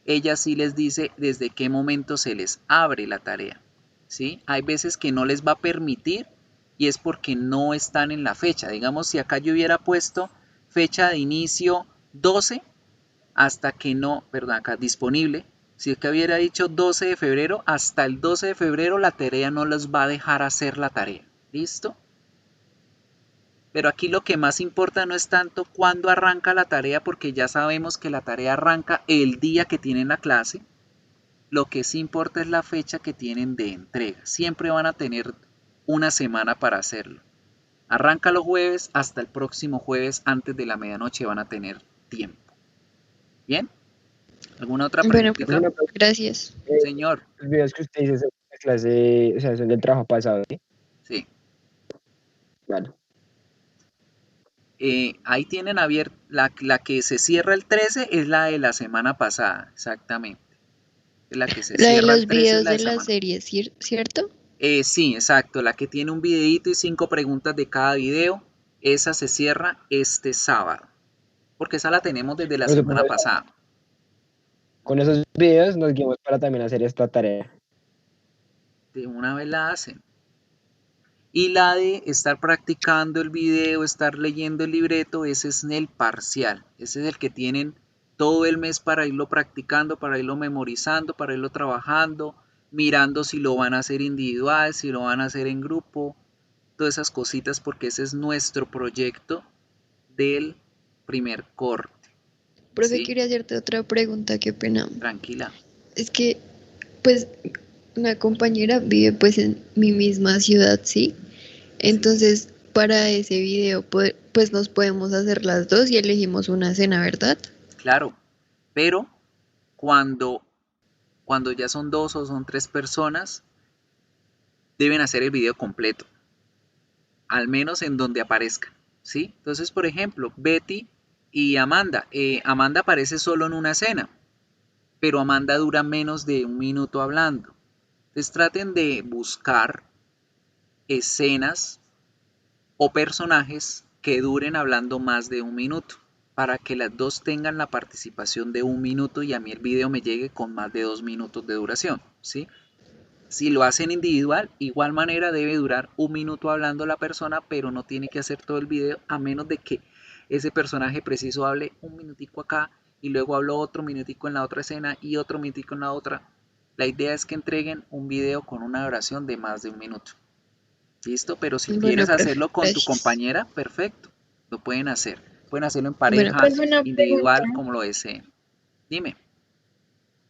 ella sí les dice desde qué momento se les abre la tarea. ¿Sí? Hay veces que no les va a permitir y es porque no están en la fecha. Digamos, si acá yo hubiera puesto fecha de inicio 12, hasta que no, perdón, acá disponible. Si acá hubiera dicho 12 de febrero, hasta el 12 de febrero la tarea no les va a dejar hacer la tarea. ¿Listo? Pero aquí lo que más importa no es tanto cuándo arranca la tarea, porque ya sabemos que la tarea arranca el día que tienen la clase. Lo que sí importa es la fecha que tienen de entrega. Siempre van a tener una semana para hacerlo. Arranca los jueves, hasta el próximo jueves antes de la medianoche van a tener tiempo. ¿Bien? ¿Alguna otra Bueno, preguntita? gracias. Señor. Los videos que usted dice son de clase, o sea, son del trabajo pasado, ¿sí? Sí. Vale. Ahí tienen abierta, la que se cierra el 13 es la de la semana pasada, exactamente. La que se La de cierra el los 13 es videos la de de la semana. serie, ¿cierto? Sí, exacto, la que tiene un videíto y 5 preguntas de cada video, esa se cierra este sábado, porque esa la tenemos desde la Por eso, semana profesor, pasada. con esos videos nos guiamos para también hacer esta tarea. De una vez la hacen. Y la de estar practicando el video, estar leyendo el libreto, ese es el parcial. Ese es el que tienen todo el mes para irlo practicando, para irlo memorizando, para irlo trabajando, mirando si lo van a hacer individual, si lo van a hacer en grupo, todas esas cositas, porque ese es nuestro proyecto del primer corte. Profe, ¿Sí? quería hacerte otra pregunta, qué pena. Tranquila. Es que, pues, una compañera vive pues en mi misma ciudad, ¿sí? Entonces, para ese video, pues nos podemos hacer las dos y elegimos una cena, ¿verdad? Claro, pero cuando ya son 2 o son 3 personas, deben hacer el video completo, al menos en donde aparezca, ¿sí? Entonces, por ejemplo, Betty y Amanda. Amanda aparece solo en una escena, pero Amanda dura menos de 1 minuto hablando. Entonces traten de buscar escenas o personajes que duren hablando más de 1 minuto, para que las dos tengan la participación de 1 minuto y a mí el video me llegue con más de 2 minutos de duración, ¿sí? Si lo hacen individual, igual manera debe durar 1 minuto hablando la persona, pero no tiene que hacer todo el video, a menos de que ese personaje preciso hable 1 minutico acá y luego habló otro minutico en la otra escena y otro minutico en la otra. La idea es que entreguen un video con una duración de más de 1 minuto. ¿Listo? Pero si quieres hacerlo con tu compañera, perfecto. Lo pueden hacer. Pueden hacerlo en pareja, individual, como lo deseen. Dime.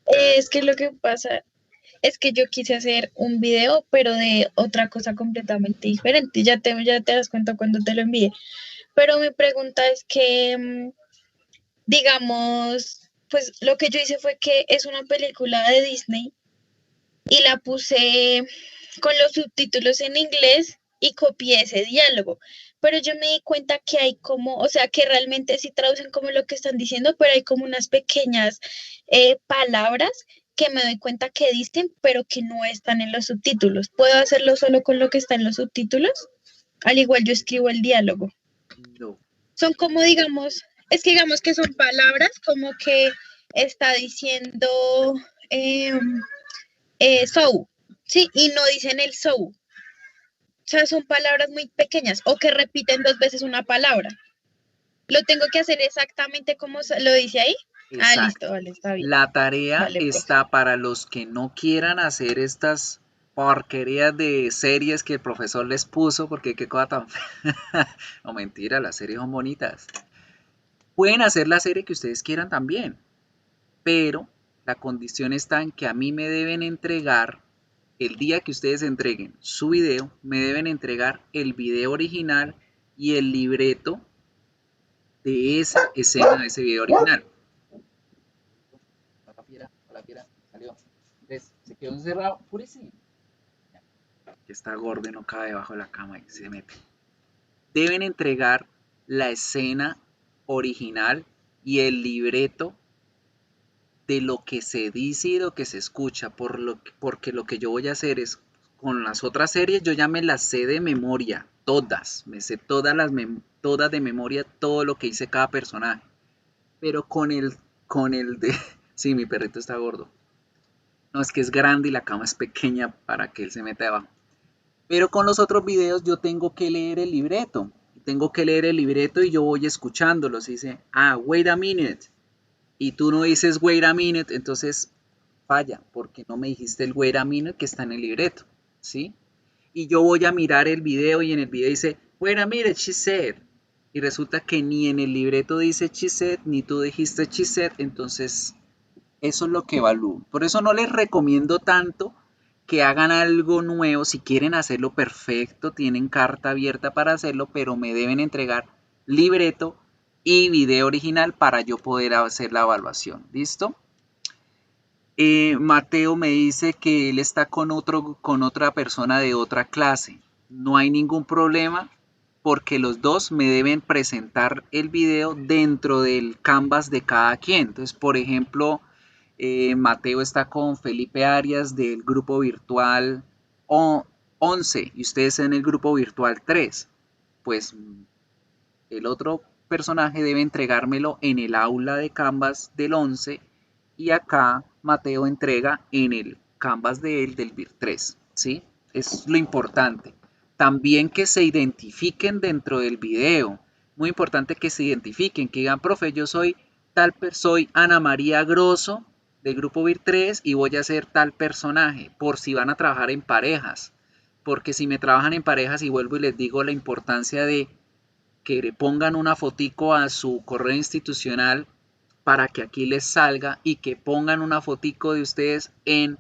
Es que lo que pasa es que yo quise hacer un video, pero de otra cosa completamente diferente. Ya te das cuenta cuando te lo envíe. Pero mi pregunta es que, digamos, pues lo que yo hice fue que es una película de Disney y la puse con los subtítulos en inglés y copié ese diálogo. Pero yo me di cuenta que hay como, o sea, que realmente sí traducen como lo que están diciendo, pero hay como unas pequeñas palabras que me doy cuenta que dicen, pero que no están en los subtítulos. ¿Puedo hacerlo solo con lo que está en los subtítulos? Al igual yo escribo el diálogo. No. Son como, digamos, es que digamos que son palabras como que está diciendo so, sí, y no dicen el so. sea, son palabras muy pequeñas o que repiten 2 veces una palabra. ¿Lo tengo que hacer exactamente como lo dice ahí? Ah, Exacto. listo, vale, está bien. La tarea Vale, profe. está para los que no quieran hacer estas porquerías de series que el profesor les puso, porque qué cosa tan fea. No, mentira, las series son bonitas. Pueden hacer la serie que ustedes quieran también, pero la condición está en que a mí me deben entregar, el día que ustedes entreguen su video, me deben entregar el video original y el libreto de esa escena, de ese video original. La fiera salió. Entonces, se quedó encerrado. Apúrese. Que está gordo y no cabe debajo de la cama y se mete. Deben entregar la escena original y el libreto de lo que se dice y lo que se escucha, porque lo que yo voy a hacer es, con las otras series yo ya me las sé de memoria, todas, me sé todas de memoria, todo lo que hice cada personaje, pero con el de, sí, mi perrito está gordo, no, es que es grande y la cama es pequeña para que él se meta debajo, pero con los otros videos yo tengo que leer el libreto, y yo voy escuchándolos y dice, wait a minute, y tú no dices wait a minute, entonces falla, porque no me dijiste el wait a minute que está en el libreto, ¿sí? Y yo voy a mirar el video y en el video dice, wait a minute, she said. Y resulta que ni en el libreto dice she said, ni tú dijiste she said, entonces eso es lo que evalúo. Por eso no les recomiendo tanto que hagan algo nuevo. Si quieren hacerlo perfecto, tienen carta abierta para hacerlo, pero me deben entregar libreto y video original para yo poder hacer la evaluación. ¿Listo? Mateo me dice que él está con otra persona de otra clase. No hay ningún problema porque los dos me deben presentar el video dentro del canvas de cada quien. Entonces, por ejemplo, Mateo está con Felipe Arias del grupo virtual 11 y ustedes en el grupo virtual 3. Pues el otro personaje debe entregármelo en el aula de Canvas del 11 y acá Mateo entrega en el Canvas de él del VIR 3, ¿sí? Es lo importante. También que se identifiquen dentro del video. Muy importante que se identifiquen, que digan, profe, yo soy soy Ana María Grosso del grupo VIR 3 y voy a hacer tal personaje, por si van a trabajar en parejas. Porque si me trabajan en parejas y vuelvo y les digo la importancia de que le pongan una fotico a su correo institucional para que aquí les salga y que pongan una fotico de ustedes en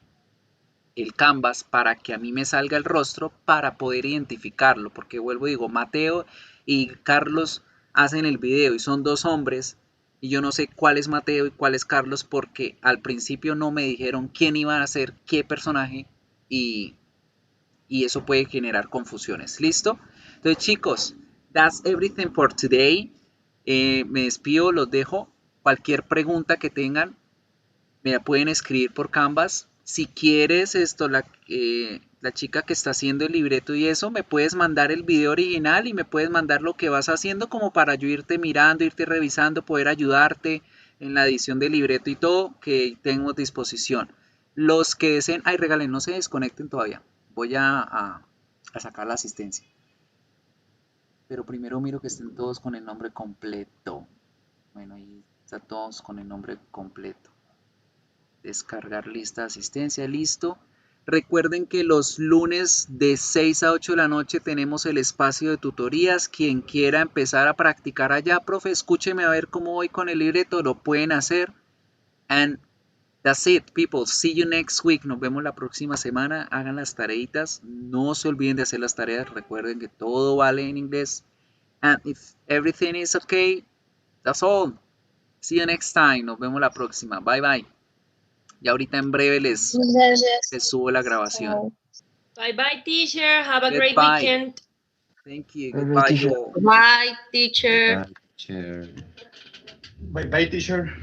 el Canvas para que a mí me salga el rostro para poder identificarlo, porque vuelvo y digo, Mateo y Carlos hacen el video y son dos hombres y yo no sé cuál es Mateo y cuál es Carlos porque al principio no me dijeron quién iba a hacer qué personaje y eso puede generar confusiones. ¿Listo? Entonces, chicos, that's everything for today. Me despido, los dejo. Cualquier pregunta que tengan, me la pueden escribir por Canvas. Si quieres la chica que está haciendo el libreto y eso, me puedes mandar el video original y me puedes mandar lo que vas haciendo como para yo irte mirando, irte revisando, poder ayudarte en la edición del libreto y todo que tengo a disposición. Los que deseen, regalen, no se desconecten todavía. Voy a sacar la asistencia. Pero primero miro que estén todos con el nombre completo. Bueno, ahí están todos con el nombre completo. Descargar lista de asistencia, listo. Recuerden que los lunes de 6 a 8 de la noche tenemos el espacio de tutorías. Quien quiera empezar a practicar allá, profe, escúcheme a ver cómo voy con el libreto, lo pueden hacer. And that's it, people. See you next week. Nos vemos la próxima semana. Hagan las tareitas. No se olviden de hacer las tareas. Recuerden que todo vale en inglés. And if everything is okay, that's all. See you next time. Nos vemos la próxima. Bye, bye. Y ahorita en breve les subo la grabación. Bye, bye, teacher. Have a great Goodbye. weekend. Thank you. Goodbye. Bye, teacher. Teacher. Bye bye, teacher.